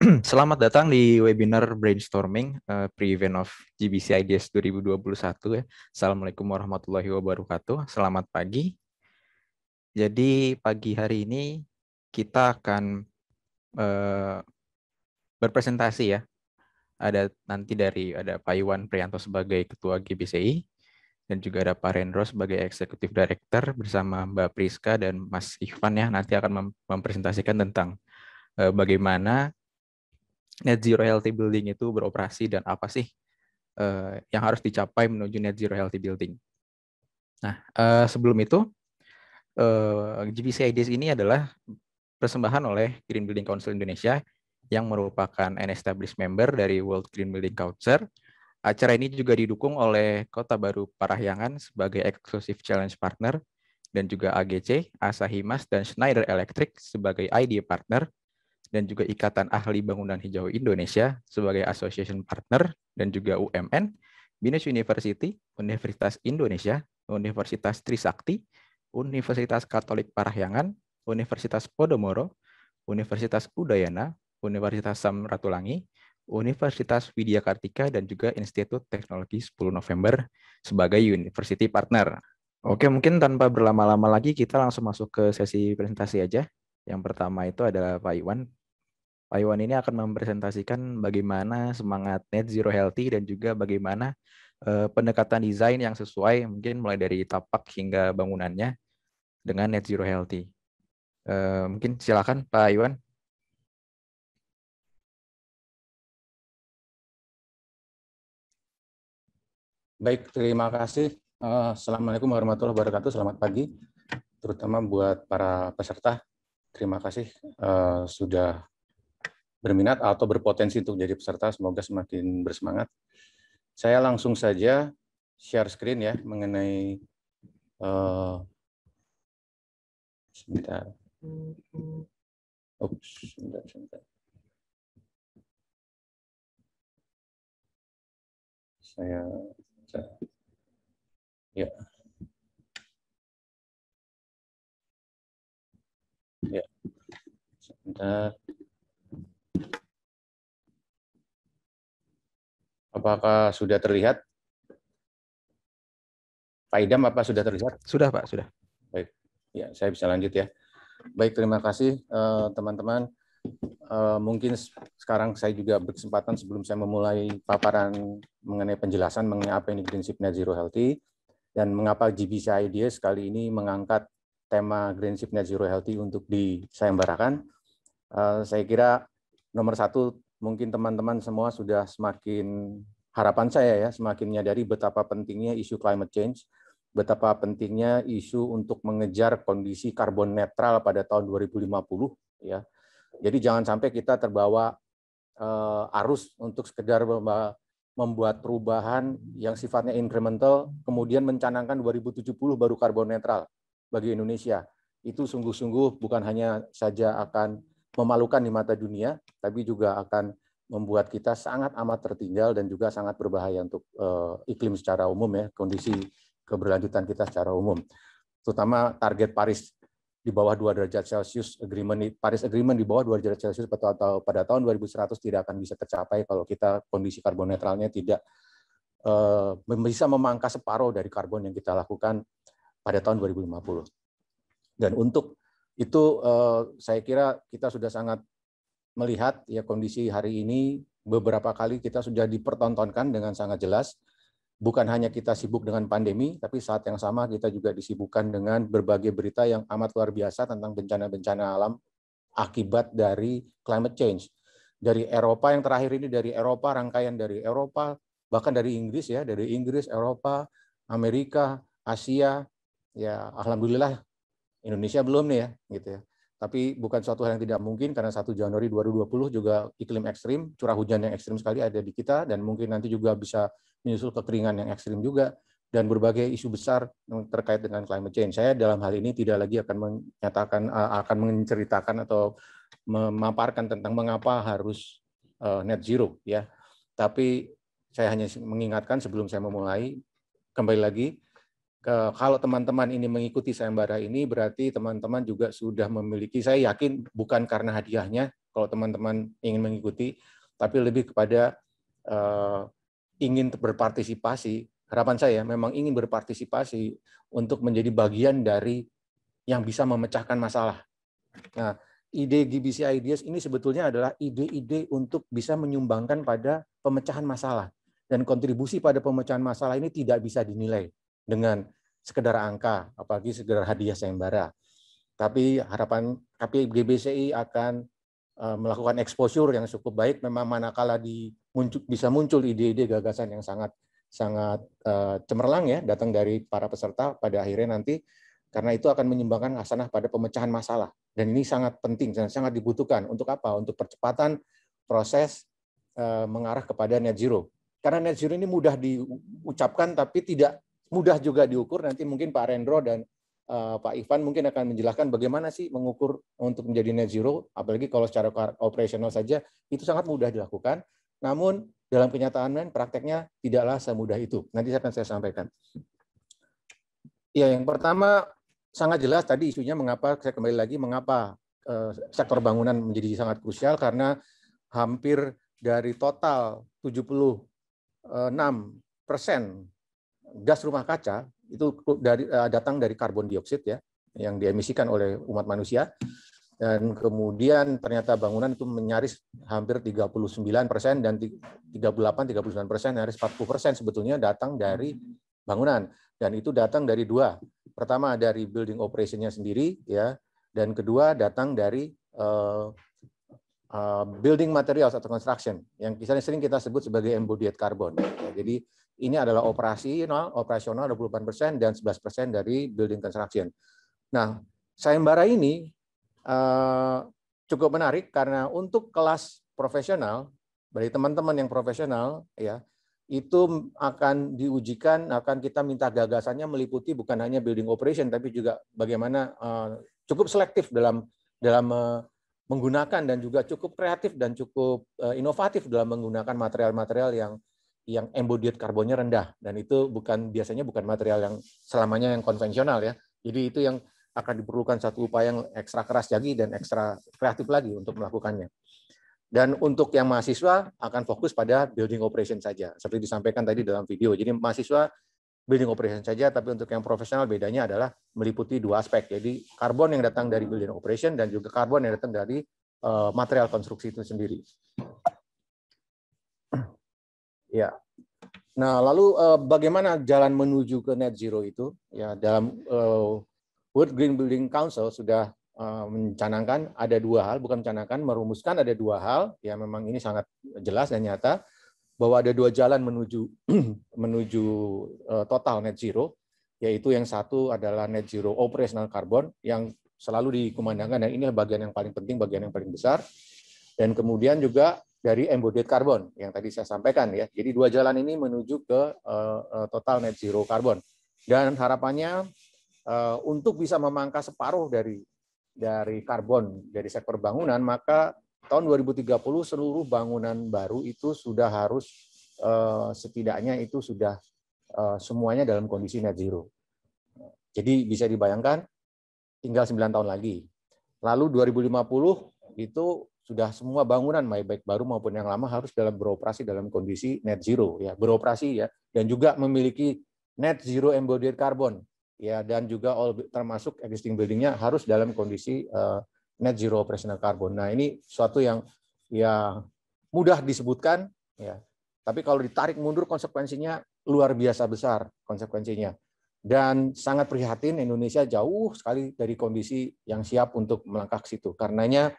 Selamat datang di webinar brainstorming pre-event of GBC Ideas 2021 ya. Assalamualaikum warahmatullahi wabarakatuh. Selamat pagi. Jadi pagi hari ini kita akan berpresentasi ya. Ada nanti ada Pak Iwan Priyanto sebagai Ketua GBCI dan juga ada Pak Rendro sebagai Executive Director bersama Mbak Priska dan Mas Ivan ya. Nanti akan mempresentasikan tentang bagaimana net zero healthy building itu beroperasi dan apa sih yang harus dicapai menuju net zero healthy building. Nah, sebelum itu, GBC Ideas ini adalah persembahan oleh Green Building Council Indonesia yang merupakan an established member dari World Green Building Council. Acara ini juga didukung oleh Kota Baru Parahyangan sebagai Exclusive Challenge Partner dan juga AGC, Asahi Mas, dan Schneider Electric sebagai ID Partner dan juga Ikatan Ahli Bangunan Hijau Indonesia sebagai Association Partner dan juga UMN, Binus University, Universitas Indonesia, Universitas Trisakti, Universitas Katolik Parahyangan, Universitas Podomoro, Universitas Udayana, Universitas Samratulangi, Universitas Widya Kartika, dan juga Institut Teknologi 10 November sebagai University Partner. Oke, mungkin tanpa berlama-lama lagi kita langsung masuk ke sesi presentasi aja. Yang pertama itu adalah Pak Iwan. Pak Iwan ini akan mempresentasikan bagaimana semangat net zero healthy dan juga bagaimana pendekatan desain yang sesuai, mungkin mulai dari tapak hingga bangunannya dengan net zero healthy. Mungkin silakan Pak Iwan. Baik, terima kasih. Assalamualaikum warahmatullahi wabarakatuh. Selamat pagi, terutama buat para peserta. Terima kasih sudah berminat atau berpotensi untuk jadi peserta. Semoga semakin bersemangat. Saya langsung saja share screen ya mengenai sebentar. Sebentar. Saya ya. Ya. Sebentar. Apakah sudah terlihat? Pak Idam, apa sudah terlihat? Sudah, Pak, sudah. Baik, ya saya bisa lanjut ya. Baik, terima kasih teman-teman. Mungkin sekarang saya juga berkesempatan sebelum saya memulai paparan mengenai penjelasan mengenai apa ini prinsip net zero healthy dan mengapa GBC Ideas kali ini mengangkat tema prinsip net zero healthy untuk disayembarakan. Saya kira nomor satu, mungkin teman-teman semua sudah semakin, harapan saya ya, semakin menyadari betapa pentingnya isu climate change, betapa pentingnya isu untuk mengejar kondisi karbon netral pada tahun 2050 ya. Jadi jangan sampai kita terbawa arus untuk sekedar membuat perubahan yang sifatnya incremental, kemudian mencanangkan 2070 baru karbon netral bagi Indonesia. Itu sungguh-sungguh bukan hanya saja akan memalukan di mata dunia, tapi juga akan membuat kita sangat amat tertinggal dan juga sangat berbahaya untuk iklim secara umum ya, kondisi keberlanjutan kita secara umum. Terutama target Paris di bawah 2 derajat Celcius, Paris Agreement di bawah 2 derajat Celcius pada tahun 2100 tidak akan bisa tercapai kalau kita kondisi karbon netralnya tidak bisa memangkas separuh dari karbon yang kita lakukan pada tahun 2050. Dan untuk itu saya kira kita sudah sangat melihat ya kondisi hari ini, beberapa kali kita sudah dipertontonkan dengan sangat jelas. Bukan hanya kita sibuk dengan pandemi, tapi saat yang sama kita juga disibukkan dengan berbagai berita yang amat luar biasa tentang bencana-bencana alam akibat dari climate change. Dari Eropa yang terakhir ini, dari Eropa, rangkaian dari Eropa, bahkan dari Inggris ya, dari Inggris, Eropa, Amerika, Asia, ya alhamdulillah Indonesia belum nih ya, gitu ya. Tapi bukan suatu hal yang tidak mungkin karena 1 Januari 2020 juga iklim ekstrim, curah hujan yang ekstrim sekali ada di kita dan mungkin nanti juga bisa menyusul kekeringan yang ekstrim juga dan berbagai isu besar terkait dengan climate change. Saya dalam hal ini tidak lagi akan menyatakan akan menceritakan atau memaparkan tentang mengapa harus net zero ya. Tapi saya hanya mengingatkan sebelum saya memulai, kembali lagi kalau teman-teman ini mengikuti sayembara ini berarti teman-teman juga sudah memiliki, saya yakin bukan karena hadiahnya, kalau teman-teman ingin mengikuti, tapi lebih kepada ingin berpartisipasi. Harapan saya memang ingin berpartisipasi untuk menjadi bagian dari yang bisa memecahkan masalah. Nah, ide GBC Ideas ini sebetulnya adalah ide-ide untuk bisa menyumbangkan pada pemecahan masalah. Dan kontribusi pada pemecahan masalah ini tidak bisa dinilai dengan sekedar angka, apalagi sekedar hadiah sayembara. Tapi KPI GBCI akan melakukan exposure yang cukup baik memang manakala bisa muncul ide-ide gagasan yang sangat cemerlang ya datang dari para peserta pada akhirnya nanti, karena itu akan menyumbangkan hasanah pada pemecahan masalah, dan ini sangat penting dan sangat dibutuhkan untuk apa? Untuk percepatan proses mengarah kepada net zero. Karena net zero ini mudah diucapkan tapi tidak mudah juga diukur. Nanti mungkin Pak Rendro dan Pak Ivan mungkin akan menjelaskan bagaimana sih mengukur untuk menjadi net zero, apalagi kalau secara operasional saja itu sangat mudah dilakukan. Namun dalam kenyataan prakteknya tidaklah semudah itu. Nanti akan saya sampaikan. Ya, yang pertama sangat jelas tadi isunya mengapa saya kembali lagi mengapa sektor bangunan menjadi sangat krusial, karena hampir dari total 76% gas rumah kaca itu datang dari karbon dioksida ya, yang diemisikan oleh umat manusia, dan kemudian ternyata bangunan itu menyaris hampir 39% dan 39%, nyaris 40% sebetulnya datang dari bangunan, dan itu datang dari dua. Pertama dari building operation-nya sendiri ya, dan kedua datang dari building materials atau construction yang sering kita sebut sebagai embodied carbon. Ya, jadi ini adalah operasional 28% dan 11% dari building construction. Nah, sayembara ini cukup menarik karena untuk kelas profesional, dari teman-teman yang profesional ya, itu akan diujikan, akan kita minta gagasannya meliputi bukan hanya building operation tapi juga bagaimana cukup selektif dalam menggunakan, dan juga cukup kreatif dan cukup inovatif dalam menggunakan material-material yang embodied karbonnya rendah, dan itu biasanya bukan material yang selamanya yang konvensional ya. Jadi itu yang akan diperlukan satu upaya yang ekstra keras lagi dan ekstra kreatif lagi untuk melakukannya. Dan untuk yang mahasiswa akan fokus pada building operation saja, seperti disampaikan tadi dalam video. Jadi mahasiswa building operation saja, tapi untuk yang profesional bedanya adalah meliputi dua aspek. Jadi karbon yang datang dari building operation dan juga karbon yang datang dari material konstruksi itu sendiri. Ya. Nah, lalu bagaimana jalan menuju ke net zero itu? Ya, dalam World Green Building Council sudah mencanangkan ada dua hal, bukan mencanangkan, merumuskan ada dua hal. Ya, memang ini sangat jelas dan nyata bahwa ada dua jalan menuju total net zero, yaitu yang satu adalah net zero operational carbon yang selalu dikumandangkan, dan ini bagian yang paling penting, bagian yang paling besar. Dan kemudian juga dari embodied carbon yang tadi saya sampaikan ya. Jadi dua jalan ini menuju ke total net zero carbon. Dan harapannya untuk bisa memangkas separuh dari karbon dari sektor bangunan, maka tahun 2030 seluruh bangunan baru itu sudah harus setidaknya itu sudah semuanya dalam kondisi net zero. Jadi bisa dibayangkan tinggal 9 tahun lagi. Lalu 2050 itu sudah semua bangunan baik baru maupun yang lama harus beroperasi dalam kondisi net zero ya, beroperasi ya, dan juga memiliki net zero embodied carbon ya, dan juga termasuk existing building-nya harus dalam kondisi net zero operational carbon. Nah, ini suatu yang mudah disebutkan ya, tapi kalau ditarik mundur konsekuensinya luar biasa besar konsekuensinya. Dan sangat prihatin Indonesia jauh sekali dari kondisi yang siap untuk melangkah ke situ. Karenanya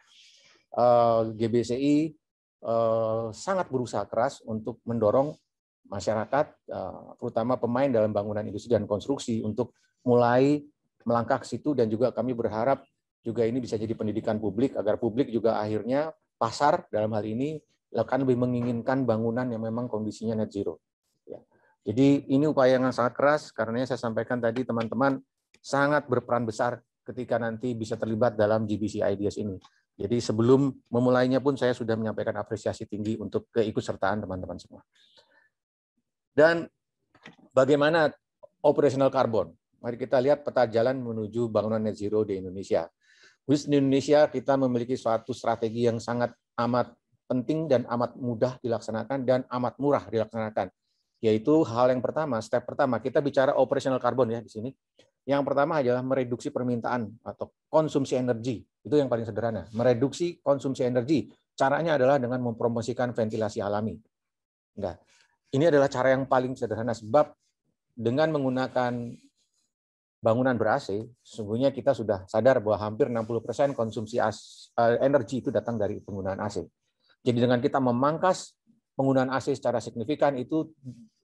GBCI sangat berusaha keras untuk mendorong masyarakat, terutama pemain dalam bangunan industri dan konstruksi, untuk mulai melangkah ke situ, dan juga kami berharap juga ini bisa jadi pendidikan publik agar publik juga akhirnya pasar dalam hal ini akan lebih menginginkan bangunan yang memang kondisinya net zero. Ya. Jadi ini upaya yang sangat keras, karena saya sampaikan tadi teman-teman sangat berperan besar ketika nanti bisa terlibat dalam GBC Ideas ini. Jadi sebelum memulainya pun saya sudah menyampaikan apresiasi tinggi untuk keikutsertaan teman-teman semua. Dan bagaimana operational carbon? Mari kita lihat peta jalan menuju bangunan net zero di Indonesia. Di Indonesia kita memiliki suatu strategi yang sangat amat penting dan amat mudah dilaksanakan dan amat murah dilaksanakan. Yaitu hal yang pertama, step pertama, kita bicara operational carbon ya di sini. Yang pertama adalah mereduksi permintaan atau konsumsi energi. Itu yang paling sederhana. Mereduksi konsumsi energi. Caranya adalah dengan mempromosikan ventilasi alami. Nah, ini adalah cara yang paling sederhana sebab dengan menggunakan bangunan ber-AC, sesungguhnya kita sudah sadar bahwa hampir 60% konsumsi energi itu datang dari penggunaan AC. Jadi dengan kita memangkas penggunaan AC secara signifikan itu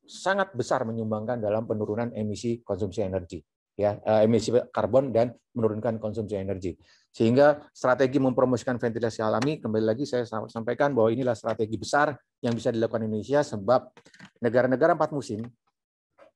sangat besar menyumbangkan dalam penurunan emisi konsumsi energi, ya, emisi karbon dan menurunkan konsumsi energi. Sehingga strategi mempromosikan ventilasi alami, kembali lagi saya sampaikan bahwa inilah strategi besar yang bisa dilakukan Indonesia sebab negara-negara 4 musim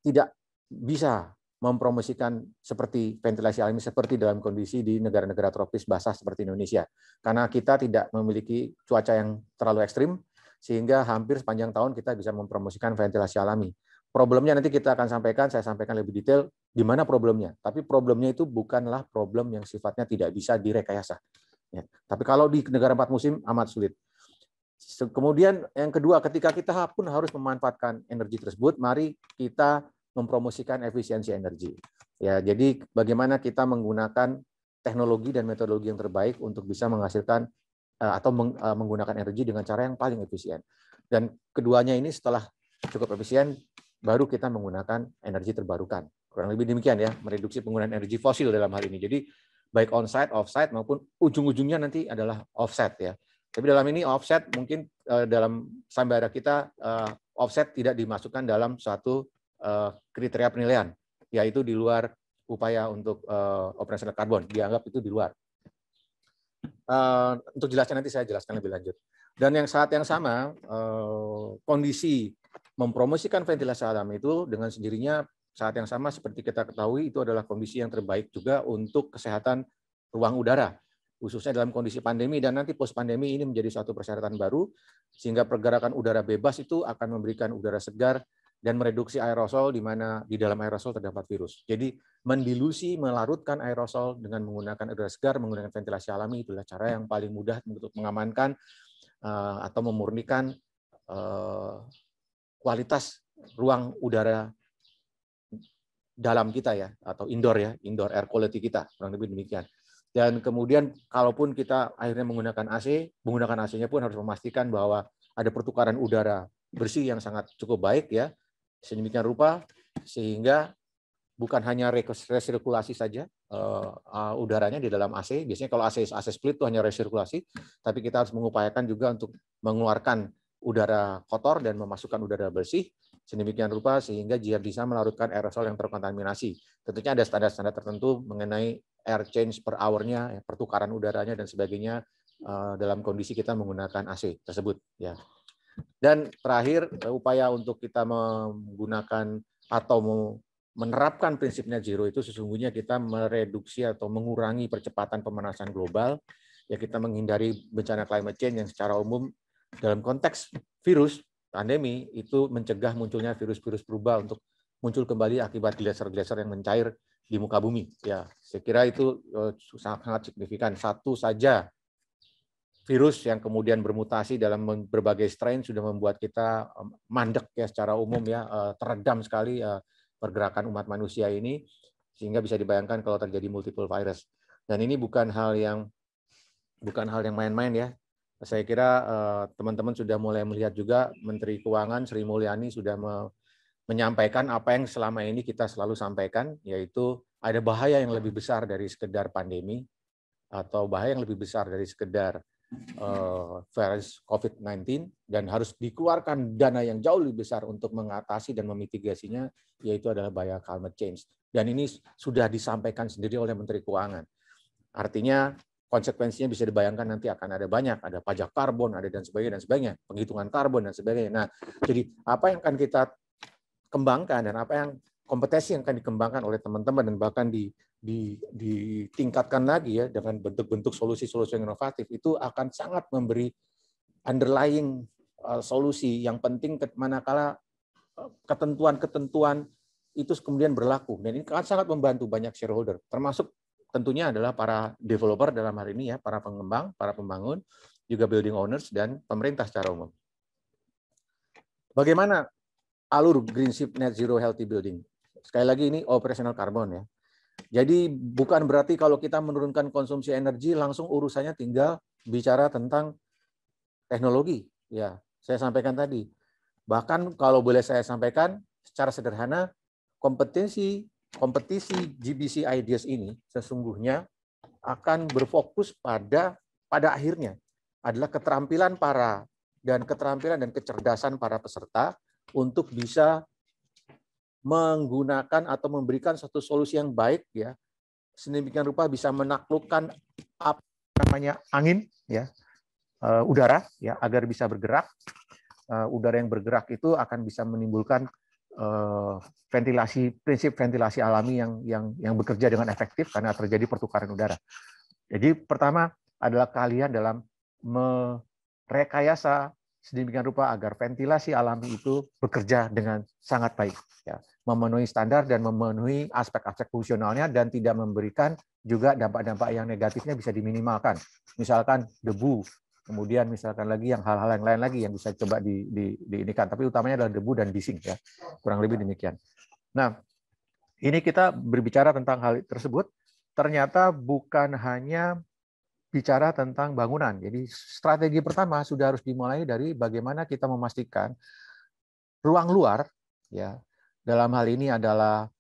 tidak bisa mempromosikan seperti ventilasi alami seperti dalam kondisi di negara-negara tropis basah seperti Indonesia. Karena kita tidak memiliki cuaca yang terlalu ekstrim, sehingga hampir sepanjang tahun kita bisa mempromosikan ventilasi alami. Problemnya nanti kita akan sampaikan, saya sampaikan lebih detail di mana problemnya. Tapi problemnya itu bukanlah problem yang sifatnya tidak bisa direkayasa. Ya. Tapi kalau di negara 4 musim amat sulit. Kemudian yang kedua, ketika kita pun harus memanfaatkan energi tersebut, mari kita mempromosikan efisiensi energi. Ya, jadi bagaimana kita menggunakan teknologi dan metodologi yang terbaik untuk bisa menghasilkan atau menggunakan energi dengan cara yang paling efisien. Dan keduanya ini setelah cukup efisien, baru kita menggunakan energi terbarukan. Kurang lebih demikian ya, mereduksi penggunaan energi fosil dalam hal ini. Jadi baik on-site, off-site, maupun ujung-ujungnya nanti adalah offset ya. Tapi dalam ini offset mungkin dalam sayembara kita offset tidak dimasukkan dalam suatu kriteria penilaian, yaitu di luar upaya untuk operasional karbon, dianggap itu di luar. Untuk jelasnya nanti saya jelaskan lebih lanjut. Dan yang saat yang sama, kondisi mempromosikan ventilasi alami itu dengan sendirinya saat yang sama seperti kita ketahui itu adalah kondisi yang terbaik juga untuk kesehatan ruang udara, khususnya dalam kondisi pandemi dan nanti post pandemi ini menjadi suatu persyaratan baru sehingga pergerakan udara bebas itu akan memberikan udara segar dan mereduksi aerosol di mana di dalam aerosol terdapat virus. Jadi mendilusi, melarutkan aerosol dengan menggunakan udara segar, menggunakan ventilasi alami itulah cara yang paling mudah untuk mengamankan atau memurnikan kualitas ruang udara dalam kita ya, atau indoor ya, indoor air quality kita, kurang lebih demikian. Dan kemudian kalaupun kita akhirnya menggunakan AC, menggunakan AC-nya pun harus memastikan bahwa ada pertukaran udara bersih yang sangat cukup baik ya, sedemikian rupa sehingga bukan hanya resirkulasi saja udaranya di dalam AC. Biasanya kalau AC split itu hanya resirkulasi, tapi kita harus mengupayakan juga untuk mengeluarkan udara kotor dan memasukkan udara bersih sedemikian rupa sehingga dia bisa melarutkan aerosol yang terkontaminasi. Tentunya ada standar-standar tertentu mengenai air change per hour-nya, pertukaran udaranya dan sebagainya dalam kondisi kita menggunakan AC tersebut ya. Dan terakhir, upaya untuk kita menggunakan atau menerapkan prinsip net zero itu sesungguhnya kita mereduksi atau mengurangi percepatan pemanasan global. Ya kita menghindari bencana climate change yang secara umum dalam konteks virus, pandemi, itu mencegah munculnya virus-virus berubah untuk muncul kembali akibat gletser-gletser yang mencair di muka bumi. Ya, saya kira itu sangat signifikan. Satu saja virus yang kemudian bermutasi dalam berbagai strain sudah membuat kita mandek ya secara umum ya, teredam sekali pergerakan umat manusia ini sehingga bisa dibayangkan kalau terjadi multiple virus. Dan ini bukan hal yang main-main ya. Saya kira teman-teman sudah mulai melihat juga Menteri Keuangan Sri Mulyani sudah menyampaikan apa yang selama ini kita selalu sampaikan, yaitu ada bahaya yang lebih besar dari sekedar pandemi atau bahaya yang lebih besar dari sekedar virus COVID-19 dan harus dikeluarkan dana yang jauh lebih besar untuk mengatasi dan memitigasinya, yaitu adalah bahaya climate change. Dan ini sudah disampaikan sendiri oleh Menteri Keuangan. Artinya konsekuensinya bisa dibayangkan nanti akan ada banyak, ada pajak karbon, ada dan sebagainya, penghitungan karbon dan sebagainya. Nah, jadi apa yang akan kita kembangkan dan apa yang kompetensi yang akan dikembangkan oleh teman-teman dan bahkan ditingkatkan lagi ya dengan bentuk-bentuk solusi-solusi yang inovatif itu akan sangat memberi underlying solusi yang penting manakala ketentuan-ketentuan itu kemudian berlaku dan ini akan sangat membantu banyak shareholder termasuk tentunya adalah para developer dalam hal ini ya, para pengembang, para pembangun, juga building owners dan pemerintah secara umum. Bagaimana alur Green Ship Net Zero Healthy Building? Sekali lagi ini operational carbon ya. Jadi bukan berarti kalau kita menurunkan konsumsi energi langsung urusannya tinggal bicara tentang teknologi. Ya, saya sampaikan tadi. Bahkan kalau boleh saya sampaikan secara sederhana, kompetisi GBC Ideas ini sesungguhnya akan berfokus pada akhirnya adalah keterampilan dan kecerdasan para peserta untuk bisa menggunakan atau memberikan satu solusi yang baik ya, sedemikian rupa bisa menaklukkan apa namanya angin ya, udara ya, agar bisa bergerak. Udara yang bergerak itu akan bisa menimbulkan prinsip ventilasi alami yang bekerja dengan efektif karena terjadi pertukaran udara. Jadi pertama adalah kalian dalam merekayasa sedemikian rupa agar ventilasi alami itu bekerja dengan sangat baik ya, memenuhi standar dan memenuhi aspek-aspek fungsionalnya dan tidak memberikan juga dampak-dampak yang negatifnya bisa diminimalkan. Misalkan debu, kemudian misalkan lagi yang hal-hal yang lain lagi yang bisa coba diinikan, tapi utamanya adalah debu dan bising ya. Kurang lebih demikian. Nah, ini kita berbicara tentang hal tersebut, ternyata bukan hanya bicara tentang bangunan. Jadi strategi pertama sudah harus dimulai dari bagaimana kita memastikan ruang luar ya, dalam hal ini adalah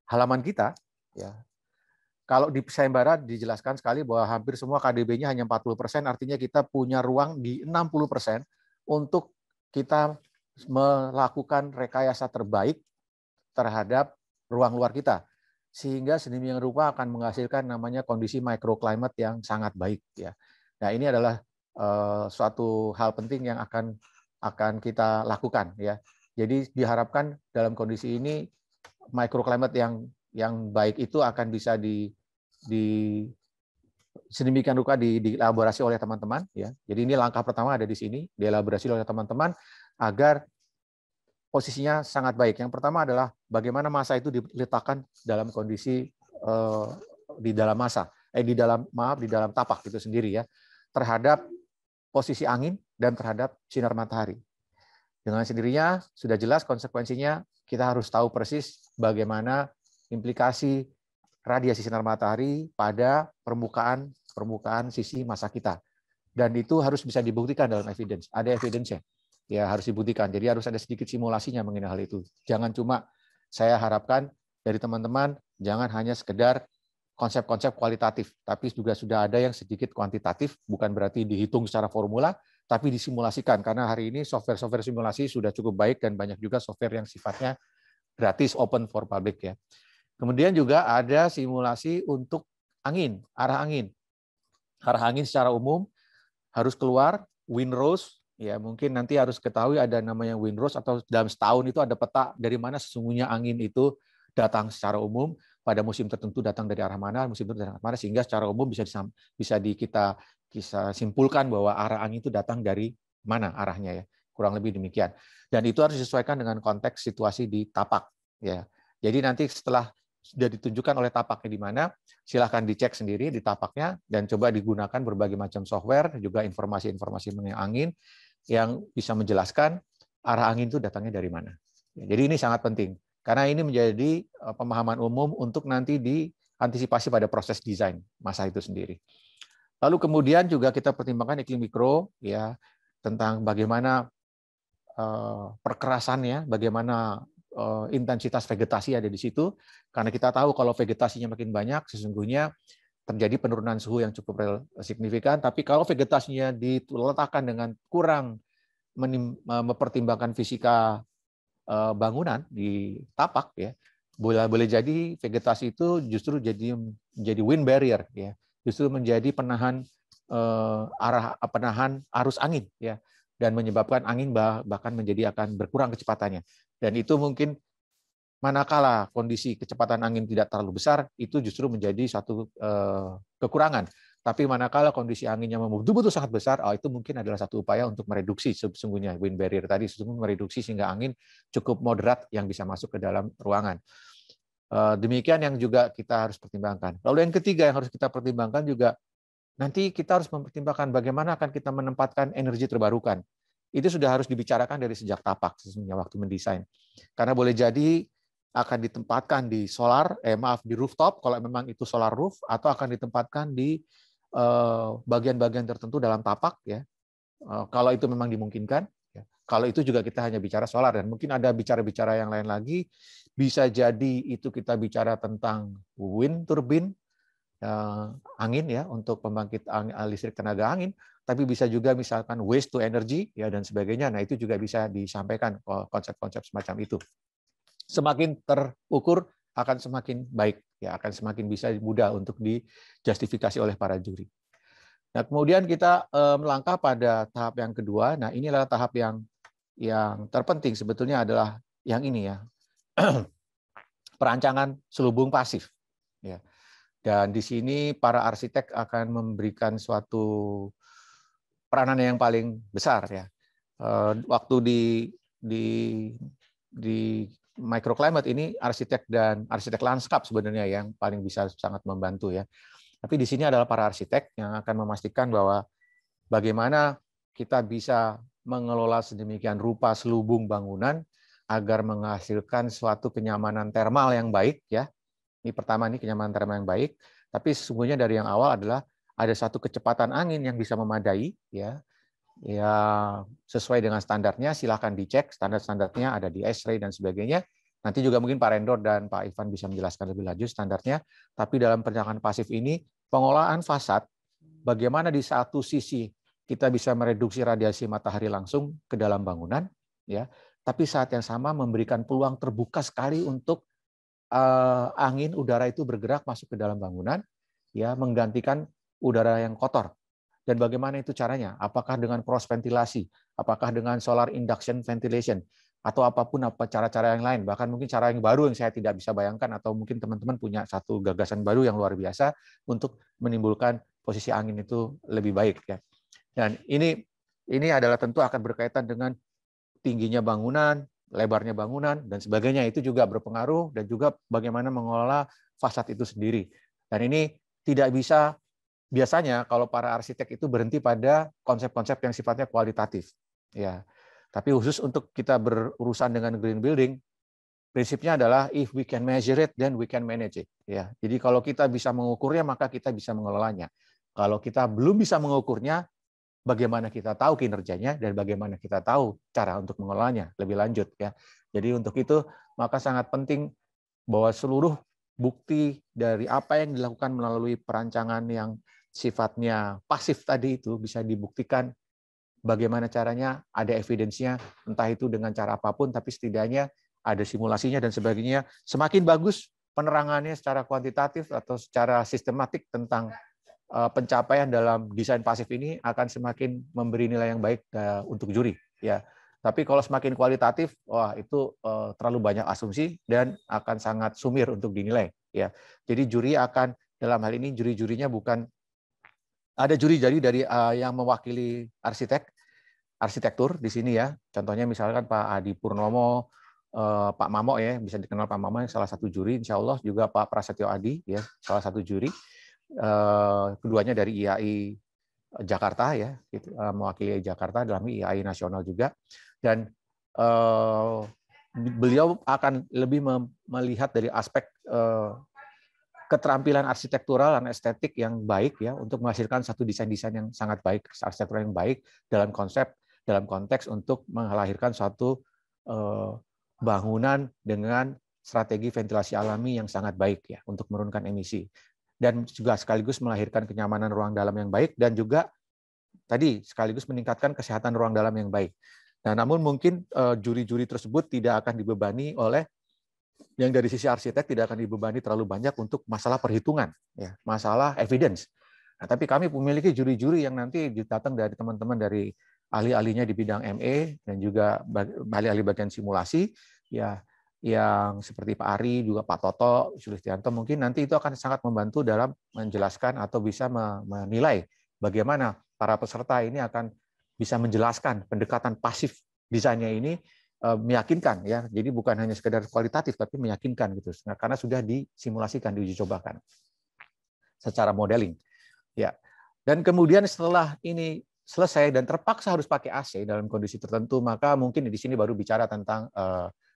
halaman kita ya. Kalau di sayembara dijelaskan sekali bahwa hampir semua KDB-nya hanya 40%, artinya kita punya ruang di 60% untuk kita melakukan rekayasa terbaik terhadap ruang luar kita. Sehingga sedemikian rupa akan menghasilkan namanya kondisi microclimate yang sangat baik ya. Nah, ini adalah suatu hal penting yang akan kita lakukan ya. Jadi diharapkan dalam kondisi ini microclimate yang baik itu akan bisa sedemikian rupa dielaborasi oleh teman-teman ya. Jadi ini langkah pertama ada di sini, dielaborasi oleh teman-teman agar posisinya sangat baik. Yang pertama adalah bagaimana massa itu diletakkan dalam kondisi di dalam tapak itu sendiri ya, terhadap posisi angin dan terhadap sinar matahari. Dengan sendirinya sudah jelas konsekuensinya, kita harus tahu persis bagaimana implikasi radiasi sinar matahari pada permukaan sisi massa kita. Dan itu harus bisa dibuktikan dalam evidence. Ada evidence-nya. Ya, harus dibuktikan. Jadi harus ada sedikit simulasinya mengenai hal itu. Jangan cuma saya harapkan dari teman-teman jangan hanya sekedar konsep-konsep kualitatif, tapi juga sudah ada yang sedikit kuantitatif, bukan berarti dihitung secara formula, tapi disimulasikan karena hari ini software simulasi sudah cukup baik dan banyak juga software yang sifatnya gratis, open for public ya. Kemudian juga ada simulasi untuk angin, arah angin. Arah angin secara umum harus keluar windrows. Ya, mungkin nanti harus ketahui ada namanya windrows atau dalam setahun itu ada peta dari mana sesungguhnya angin itu datang secara umum, pada musim tertentu datang dari arah mana, musim tertentu dari arah mana, sehingga secara umum bisa kita simpulkan bahwa arah angin itu datang dari mana arahnya ya. Kurang lebih demikian. Dan itu harus disesuaikan dengan konteks situasi di tapak ya. Jadi nanti setelah sudah ditunjukkan oleh tapaknya di mana, silahkan dicek sendiri di tapaknya dan coba digunakan berbagai macam software, juga informasi-informasi mengenai angin yang bisa menjelaskan arah angin itu datangnya dari mana. Jadi ini sangat penting, karena ini menjadi pemahaman umum untuk nanti diantisipasi pada proses desain massa itu sendiri. Lalu kemudian juga kita pertimbangkan iklim mikro, ya, tentang bagaimana perkerasannya, bagaimana intensitas vegetasi ada di situ, karena kita tahu kalau vegetasinya makin banyak, sesungguhnya terjadi penurunan suhu yang cukup signifikan, tapi kalau vegetasinya diletakkan dengan kurang mempertimbangkan fisika bangunan di tapak, ya, boleh jadi vegetasi itu justru menjadi wind barrier, ya, justru menjadi penahan arus angin, ya, dan menyebabkan angin bahkan akan berkurang kecepatannya. Dan itu mungkin manakala kondisi kecepatan angin tidak terlalu besar, itu justru menjadi satu kekurangan. Tapi manakala kondisi anginnya betul-betul sangat besar, itu mungkin adalah satu upaya untuk mereduksi sesungguhnya wind barrier tadi, sesungguhnya mereduksi sehingga angin cukup moderat yang bisa masuk ke dalam ruangan. Demikian yang juga kita harus pertimbangkan. Lalu yang ketiga yang harus kita pertimbangkan juga, nanti kita harus mempertimbangkan bagaimana akan kita menempatkan energi terbarukan. Itu sudah harus dibicarakan dari sejak tapak sesungguhnya waktu mendesain. Karena boleh jadi akan ditempatkan di di rooftop kalau memang itu solar roof, atau akan ditempatkan di bagian-bagian tertentu dalam tapak ya. Kalau itu memang dimungkinkan. Kalau itu juga kita hanya bicara solar, dan mungkin ada bicara-bicara yang lain lagi. Bisa jadi itu kita bicara tentang wind turbine, angin ya, untuk pembangkit listrik tenaga angin, tapi bisa juga misalkan waste to energy ya dan sebagainya. Nah, itu juga bisa disampaikan konsep-konsep semacam itu. Semakin terukur akan semakin baik ya, akan semakin bisa mudah untuk dijustifikasi oleh para juri. Nah, kemudian kita melangkah pada tahap yang kedua. Nah, ini adalah tahap yang terpenting sebetulnya adalah yang ini ya. Perancangan selubung pasif ya. Dan di sini para arsitek akan memberikan suatu peranan yang paling besar ya. Waktu di microclimate ini arsitek dan arsitek lanskap sebenarnya yang paling bisa sangat membantu ya. Tapi di sini adalah para arsitek yang akan memastikan bahwa bagaimana kita bisa mengelola sedemikian rupa selubung bangunan agar menghasilkan suatu kenyamanan termal yang baik ya. Ini pertama, ini kenyamanan termal yang baik, tapi sesungguhnya dari yang awal adalah ada satu kecepatan angin yang bisa memadai ya. Ya, sesuai dengan standarnya silakan dicek, standar-standarnya ada di S-Ray dan sebagainya. Nanti juga mungkin Pak Rendor dan Pak Ivan bisa menjelaskan lebih lanjut standarnya. Tapi dalam perencanaan pasif ini, pengolahan fasad, bagaimana di satu sisi kita bisa mereduksi radiasi matahari langsung ke dalam bangunan, ya, tapi saat yang sama memberikan peluang terbuka sekali untuk angin udara itu bergerak masuk ke dalam bangunan, ya, menggantikan udara yang kotor. Dan bagaimana itu caranya? Apakah dengan cross ventilasi? Apakah dengan solar induction ventilation? Atau apapun cara-cara yang lain, bahkan mungkin cara yang baru yang saya tidak bisa bayangkan, atau mungkin teman-teman punya satu gagasan baru yang luar biasa untuk menimbulkan posisi angin itu lebih baik ya. Dan ini adalah tentu akan berkaitan dengan tingginya bangunan, lebarnya bangunan dan sebagainya, itu juga berpengaruh, dan juga bagaimana mengelola fasad itu sendiri. Dan ini tidak bisa, biasanya kalau para arsitek itu berhenti pada konsep-konsep yang sifatnya kualitatif ya. Tapi khusus untuk kita berurusan dengan green building, prinsipnya adalah if we can measure it, then we can manage it. Ya, jadi kalau kita bisa mengukurnya, maka kita bisa mengelolanya. Kalau kita belum bisa mengukurnya, bagaimana kita tahu kinerjanya dan bagaimana kita tahu cara untuk mengelolanya lebih lanjut ya. Jadi untuk itu maka sangat penting bahwa seluruh bukti dari apa yang dilakukan melalui perancangan yang sifatnya pasif tadi itu bisa dibuktikan bagaimana caranya, ada evidensinya, entah itu dengan cara apapun, tapi setidaknya ada simulasinya dan sebagainya. Semakin bagus penerangannya secara kuantitatif atau secara sistematik tentang pencapaian dalam desain pasif ini, akan semakin memberi nilai yang baik untuk juri. Ya, tapi kalau semakin kualitatif, wah itu terlalu banyak asumsi dan akan sangat sumir untuk dinilai. Ya, jadi juri akan, dalam hal ini juri-jurinya bukan, ada juri jadi dari yang mewakili arsitektur di sini ya. Contohnya misalkan Pak Adi Purnomo, Pak Mamo ya, bisa dikenal Pak Mamo yang salah satu juri, insya Allah juga Pak Prasetyo Adi ya, salah satu juri. Keduanya dari IAI Jakarta ya, mewakili Jakarta dalam IAI nasional juga. Dan beliau akan lebih melihat dari aspek keterampilan arsitektural dan estetik yang baik ya, untuk menghasilkan satu desain-desain yang sangat baik, arsitektur yang baik dalam konteks untuk melahirkan suatu bangunan dengan strategi ventilasi alami yang sangat baik ya, untuk menurunkan emisi, dan juga sekaligus melahirkan kenyamanan ruang dalam yang baik, dan juga tadi sekaligus meningkatkan kesehatan ruang dalam yang baik. Nah, namun mungkin juri-juri tersebut tidak akan dibebani oleh, yang dari sisi arsitek tidak akan dibebani terlalu banyak untuk masalah perhitungan, ya, masalah evidence. Nah, tapi kami memiliki juri-juri yang nanti datang dari teman-teman dari ahli-ahlinya di bidang ME dan juga ahli-ahli bagian simulasi, ya, yang seperti Pak Ari, juga Pak Toto, Sulistianto, mungkin nanti itu akan sangat membantu dalam menjelaskan atau bisa menilai bagaimana para peserta ini akan bisa menjelaskan pendekatan pasif desainnya ini meyakinkan ya. Jadi bukan hanya sekedar kualitatif tapi meyakinkan gitu. Nah, karena sudah disimulasikan, diuji cobakan secara modeling. Ya. Dan kemudian setelah ini selesai dan terpaksa harus pakai AC dalam kondisi tertentu, maka mungkin di sini baru bicara tentang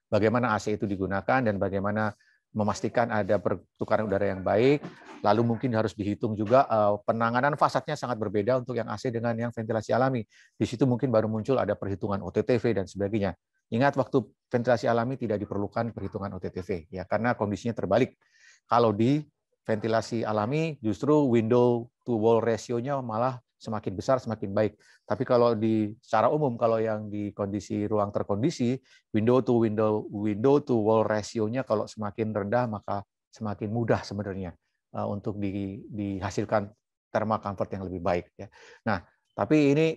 bagaimana AC itu digunakan dan bagaimana memastikan ada pertukaran udara yang baik. Lalu mungkin harus dihitung juga penanganan fasadnya sangat berbeda untuk yang AC dengan yang ventilasi alami. Di situ mungkin baru muncul ada perhitungan OTTV dan sebagainya. Ingat, waktu ventilasi alami tidak diperlukan perhitungan OTTV ya, karena kondisinya terbalik. Kalau di ventilasi alami justru window to wall ratio-nya malah semakin besar semakin baik. Tapi kalau secara umum kalau yang di kondisi ruang terkondisi, window to wall ratio-nya kalau semakin rendah maka semakin mudah sebenarnya untuk dihasilkan thermal comfort yang lebih baik ya. Nah, tapi ini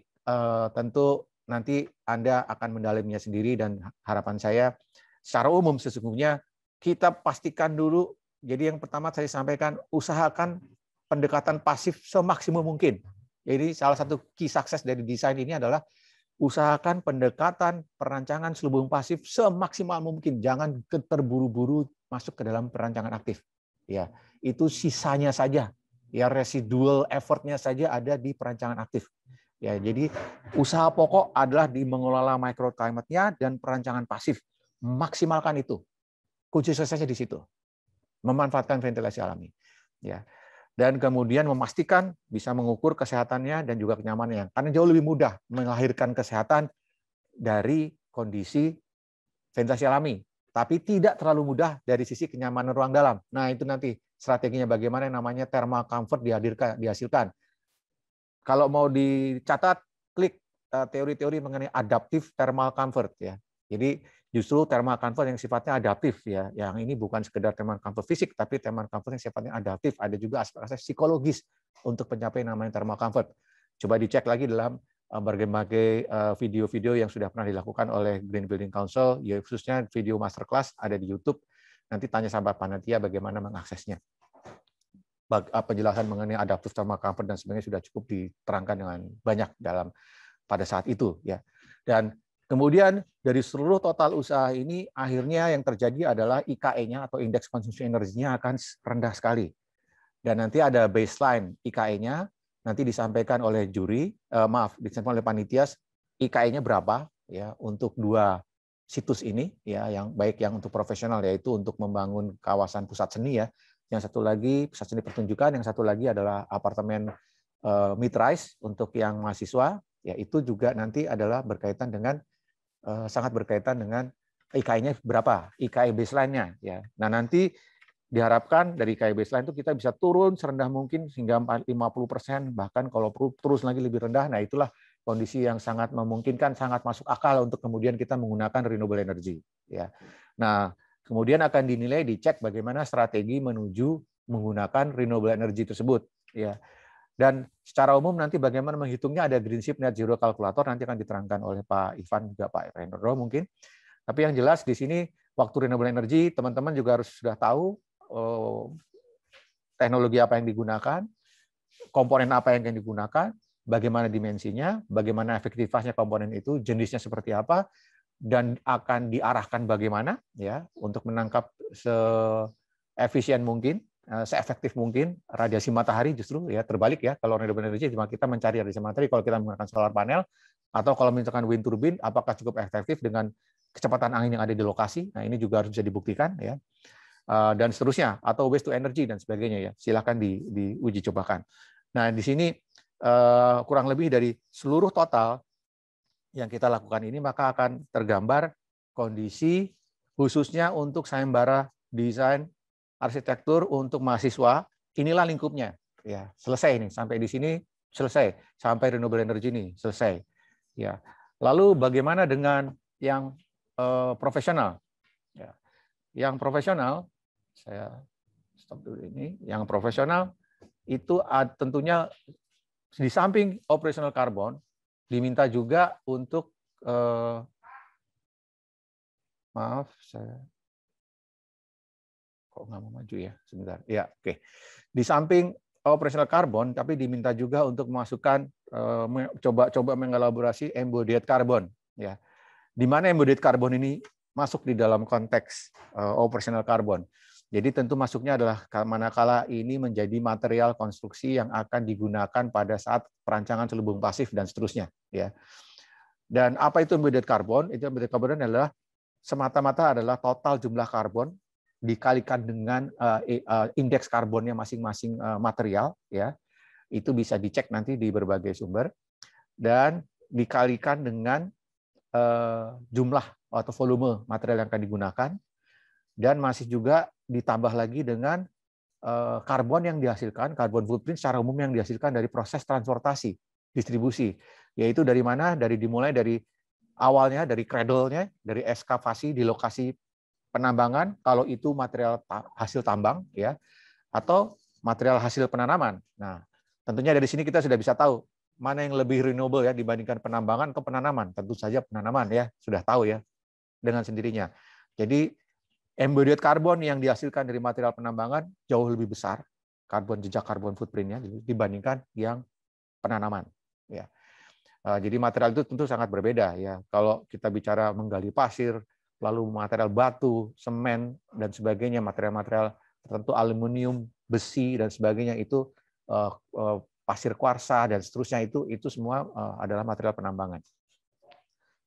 tentu nanti Anda akan mendalaminya sendiri, dan harapan saya secara umum sesungguhnya kita pastikan dulu. Jadi yang pertama saya sampaikan, usahakan pendekatan pasif semaksimum mungkin. Jadi salah satu key sukses dari desain ini adalah usahakan pendekatan perancangan selubung pasif semaksimal mungkin. Jangan terburu-buru masuk ke dalam perancangan aktif. Ya, itu sisanya saja. Ya, residual effort-nya saja ada di perancangan aktif. Ya, jadi usaha pokok adalah di mengelola microclimate-nya dan perancangan pasif. Maksimalkan itu. Kunci suksesnya di situ. Memanfaatkan ventilasi alami. Ya. Dan kemudian memastikan bisa mengukur kesehatannya dan juga kenyamanannya. Karena jauh lebih mudah melahirkan kesehatan dari kondisi ventilasi alami, tapi tidak terlalu mudah dari sisi kenyamanan ruang dalam. Nah, itu nanti strateginya bagaimana yang namanya thermal comfort dihasilkan. Kalau mau dicatat, klik teori-teori mengenai adaptive thermal comfort ya. Jadi justru thermal comfort yang sifatnya adaptif ya. Yang ini bukan sekedar thermal comfort fisik, tapi thermal comfort yang sifatnya adaptif. Ada juga aspek-aspek psikologis untuk pencapaian namanya thermal comfort. Coba dicek lagi dalam berbagai video-video yang sudah pernah dilakukan oleh Green Building Council, ya khususnya video masterclass ada di YouTube. Nanti tanya sama panitia bagaimana mengaksesnya. Penjelasan mengenai adaptive thermal comfort dan sebagainya sudah cukup diterangkan dengan banyak pada saat itu ya. Dan kemudian dari seluruh total usaha ini akhirnya yang terjadi adalah IKE-nya atau indeks konsumsi energinya akan rendah sekali. Dan nanti ada baseline IKE-nya, nanti disampaikan oleh disampaikan oleh panitia IKE-nya berapa ya untuk dua situs ini ya, yang baik yang untuk profesional yaitu untuk membangun kawasan pusat seni ya. Yang satu lagi pusat seni pertunjukan, yang satu lagi adalah apartemen mid-rise untuk yang mahasiswa, ya itu juga nanti adalah berkaitan dengan sangat berkaitan dengan IKE-nya berapa, IKE baseline-nya ya. Nah, nanti diharapkan dari IKE baseline itu kita bisa turun serendah mungkin hingga 50%, bahkan kalau perlu terus lagi lebih rendah. Nah, itulah kondisi yang sangat memungkinkan, sangat masuk akal untuk kemudian kita menggunakan renewable energy ya. Nah, kemudian akan dinilai, dicek bagaimana strategi menuju menggunakan renewable energy tersebut ya. Dan secara umum nanti bagaimana menghitungnya ada Greenship Net Zero Calculator, nanti akan diterangkan oleh Pak Ivan juga Pak Rendro mungkin. Tapi yang jelas di sini waktu renewable energy teman-teman juga harus sudah tahu teknologi apa yang digunakan, komponen apa yang digunakan, bagaimana dimensinya, bagaimana efektivitasnya komponen itu, jenisnya seperti apa, dan akan diarahkan bagaimana ya untuk menangkap seefisien mungkin, seefektif mungkin radiasi matahari. Justru ya terbalik ya, kalau renewable energy cuma kita mencari radiasi matahari kalau kita menggunakan solar panel, atau kalau misalkan wind turbine apakah cukup efektif dengan kecepatan angin yang ada di lokasi. Nah, ini juga harus bisa dibuktikan ya. Dan seterusnya, atau waste to energy dan sebagainya ya. Silakan diuji cobakan. Nah, di sini kurang lebih dari seluruh total yang kita lakukan ini maka akan tergambar kondisi khususnya untuk sayembara desain arsitektur untuk mahasiswa. Inilah lingkupnya ya, selesai ini, sampai di sini selesai, sampai renewable energy ini selesai ya. Lalu bagaimana dengan yang profesional ya. Yang profesional, saya stop dulu ini, yang profesional itu tentunya di samping operational carbon diminta juga untuk maaf saya kok nggak mau maju ya, sebentar ya, oke. Di samping operational carbon tapi diminta juga untuk memasukkan coba mengelaborasi embodied carbon ya. Di mana embodied carbon ini masuk di dalam konteks operational carbon. Jadi tentu masuknya adalah manakala ini menjadi material konstruksi yang akan digunakan pada saat perancangan selubung pasif dan seterusnya. Ya. Dan apa itu embodied carbon? Itu embodied carbon adalah semata-mata adalah total jumlah karbon dikalikan dengan indeks karbonnya masing-masing material. Ya. Itu bisa dicek nanti di berbagai sumber. Dan dikalikan dengan jumlah atau volume material yang akan digunakan, dan masih juga ditambah lagi dengan karbon yang dihasilkan, karbon footprint secara umum yang dihasilkan dari proses transportasi, distribusi, yaitu dari mana? Dimulai dari awalnya, dari cradle-nya, dari ekskavasi di lokasi penambangan, kalau itu material hasil tambang, ya, atau material hasil penanaman. Nah, tentunya dari sini kita sudah bisa tahu mana yang lebih renewable ya dibandingkan penambangan ke penanaman. Tentu saja penanaman ya, sudah tahu ya dengan sendirinya. Jadi embodied carbon yang dihasilkan dari material penambangan jauh lebih besar jejak karbon footprint-nya dibandingkan yang penanaman. Ya. Jadi material itu tentu sangat berbeda ya. Kalau kita bicara menggali pasir, lalu material batu, semen dan sebagainya, material-material tertentu aluminium, besi dan sebagainya itu pasir kuarsa dan seterusnya itu semua adalah material penambangan.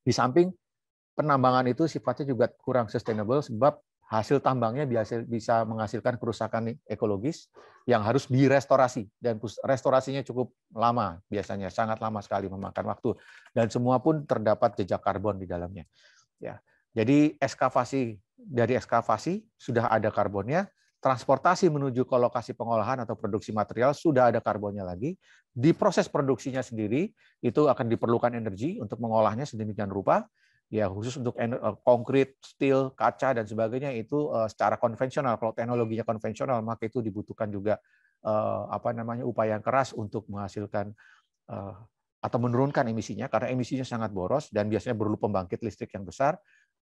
Di samping penambangan itu sifatnya juga kurang sustainable sebab hasil tambangnya bisa menghasilkan kerusakan ekologis yang harus direstorasi, dan restorasinya cukup lama biasanya, sangat lama sekali memakan waktu, dan semua pun terdapat jejak karbon di dalamnya. Ya. Jadi dari ekskavasi sudah ada karbonnya, transportasi menuju ke lokasi pengolahan atau produksi material sudah ada karbonnya lagi. Di proses produksinya sendiri itu akan diperlukan energi untuk mengolahnya sedemikian rupa. Ya, khusus untuk konkrit, steel, kaca dan sebagainya itu secara konvensional. Kalau teknologinya konvensional, maka itu dibutuhkan juga upaya yang keras untuk menghasilkan atau menurunkan emisinya, karena emisinya sangat boros dan biasanya perlu pembangkit listrik yang besar,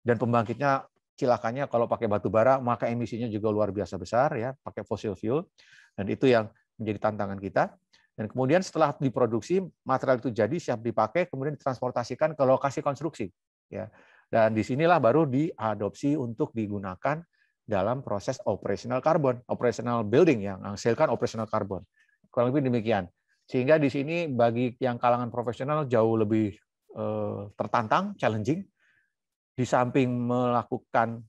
dan pembangkitnya cilakannya kalau pakai batu bara maka emisinya juga luar biasa besar ya, pakai fossil fuel, dan itu yang menjadi tantangan kita. Dan kemudian setelah diproduksi, material itu jadi siap dipakai, kemudian ditransportasikan ke lokasi konstruksi. Ya, dan disinilah baru diadopsi untuk digunakan dalam proses operational carbon, operational building yang menghasilkan operational carbon. Kurang lebih demikian. Sehingga di sini bagi yang kalangan profesional jauh lebih tertantang, challenging. Di samping melakukan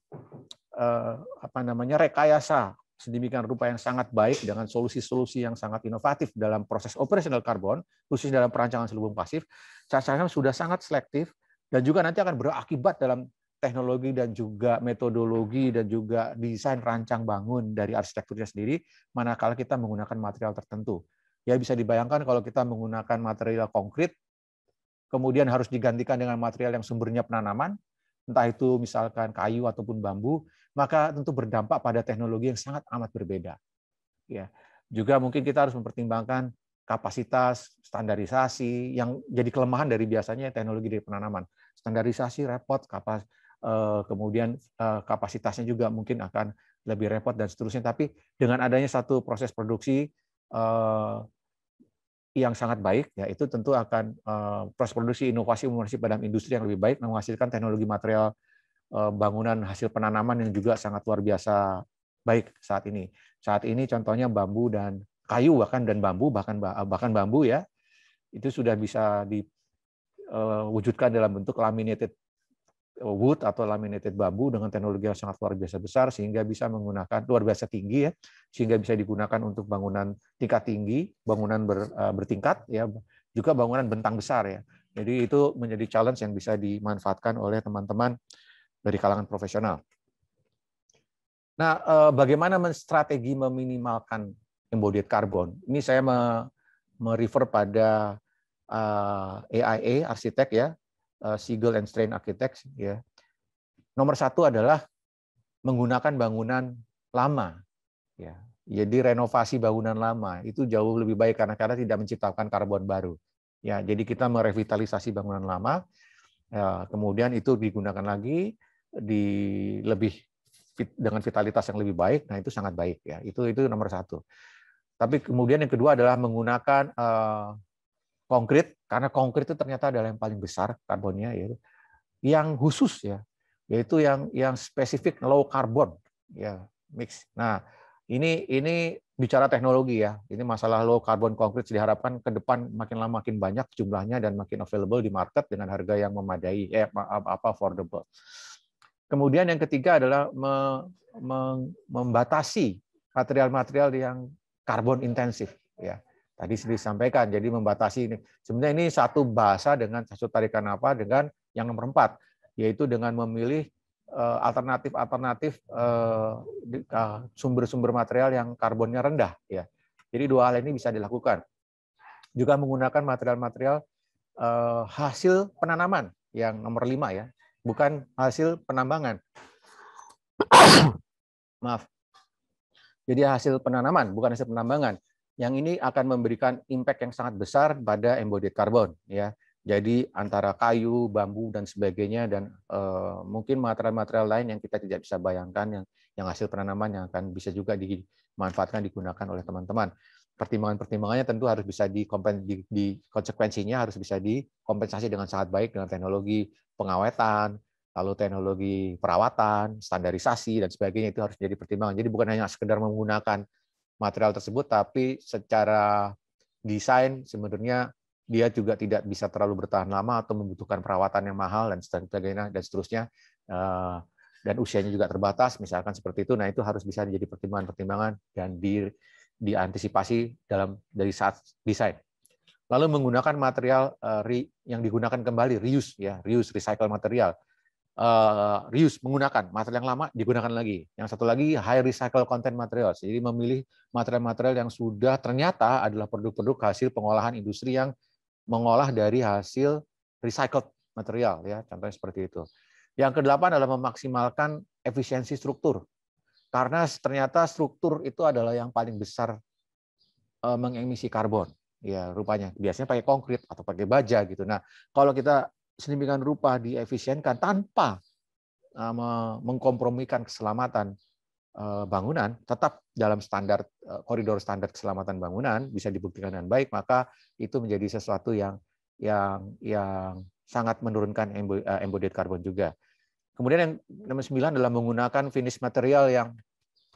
rekayasa sedemikian rupa yang sangat baik dengan solusi-solusi yang sangat inovatif dalam proses operational carbon, khususnya dalam perancangan selubung pasif, caranya sudah sangat selektif. Dan juga nanti akan berakibat dalam teknologi dan juga metodologi dan juga desain rancang bangun dari arsitekturnya sendiri, manakala kita menggunakan material tertentu. Ya, bisa dibayangkan kalau kita menggunakan material konkrit, kemudian harus digantikan dengan material yang sumbernya penanaman, entah itu misalkan kayu ataupun bambu, maka tentu berdampak pada teknologi yang sangat amat berbeda. Ya, juga mungkin kita harus mempertimbangkan kapasitas, standarisasi yang jadi kelemahan dari biasanya teknologi dari penanaman. Standarisasi repot, kemudian kapasitasnya juga mungkin akan lebih repot dan seterusnya. Tapi dengan adanya satu proses produksi yang sangat baik, ya itu tentu akan proses produksi inovasi pada industri yang lebih baik, menghasilkan teknologi material bangunan hasil penanaman yang juga sangat luar biasa baik saat ini. Saat ini contohnya bambu dan kayu bahkan bambu ya, itu sudah bisa diwujudkan dalam bentuk laminated wood atau laminated bambu dengan teknologi yang sangat luar biasa besar, sehingga bisa menggunakan luar biasa tinggi ya, sehingga bisa digunakan untuk bangunan tingkat tinggi, bangunan bertingkat ya, juga bangunan bentang besar ya. Jadi itu menjadi challenge yang bisa dimanfaatkan oleh teman-teman dari kalangan profesional. Nah, bagaimana strategi meminimalkan embodied carbon? Ini saya merefer pada AIA, arsitek ya, Siegel and Strain Architects ya. Nomor satu adalah menggunakan bangunan lama ya. Jadi renovasi bangunan lama itu jauh lebih baik karena tidak menciptakan karbon baru. Ya, jadi kita merevitalisasi bangunan lama, ya, kemudian itu digunakan lagi dengan vitalitas yang lebih baik. Nah, itu sangat baik ya. Itu nomor satu. Tapi kemudian yang kedua adalah menggunakan konkrit, karena konkrit itu ternyata adalah yang paling besar karbonnya, yaitu yang khusus ya, yaitu yang spesifik low carbon ya, mix. Nah, ini bicara teknologi ya. Ini masalah low carbon concrete diharapkan ke depan makin lama makin banyak jumlahnya dan makin available di market dengan harga yang memadai, affordable. Kemudian yang ketiga adalah membatasi material-material yang karbon intensif ya. Tadi sudah disampaikan, jadi membatasi ini. Sebenarnya ini satu bahasa dengan satu tarikan apa dengan yang nomor 4, yaitu dengan memilih alternatif sumber-sumber material yang karbonnya rendah ya. Jadi dua hal ini bisa dilakukan. Juga menggunakan material-material hasil penanaman yang nomor 5 ya, bukan hasil penambangan. Maaf. Jadi hasil penanaman, bukan hasil penambangan. Yang ini akan memberikan impact yang sangat besar pada embodied carbon ya. Jadi antara kayu, bambu dan sebagainya dan mungkin material-material lain yang kita tidak bisa bayangkan yang hasil penanaman yang akan bisa juga dimanfaatkan digunakan oleh teman-teman. Pertimbangan-pertimbangannya tentu harus bisa di konsekuensinya harus bisa dikompensasi dengan sangat baik dengan teknologi pengawetan, lalu teknologi perawatan, standarisasi dan sebagainya itu harus jadi pertimbangan. Jadi bukan hanya sekedar menggunakan material tersebut, tapi secara desain sebenarnya dia juga tidak bisa terlalu bertahan lama atau membutuhkan perawatan yang mahal dan sebagainya dan seterusnya, dan usianya juga terbatas misalkan seperti itu. Nah itu harus bisa menjadi pertimbangan-pertimbangan dan diantisipasi dari saat desain. Lalu menggunakan material yang digunakan kembali, reuse ya, reuse recycle material. Reuse menggunakan material yang lama digunakan lagi. Yang satu lagi high recycle content materials. Jadi memilih material-material yang sudah ternyata adalah produk-produk hasil pengolahan industri yang mengolah dari hasil recycled material ya, contohnya seperti itu. Yang ke-8 adalah memaksimalkan efisiensi struktur. Karena ternyata struktur itu adalah yang paling besar mengemisi karbon. Ya, rupanya biasanya pakai konkrit atau pakai baja gitu. Nah, kalau kita sedemikian rupa diefisienkan tanpa mengkompromikan keselamatan bangunan, tetap dalam standar koridor standar keselamatan bangunan bisa dibuktikan dengan baik, maka itu menjadi sesuatu yang sangat menurunkan embodied carbon juga. Kemudian yang nomor 9 adalah menggunakan finish material yang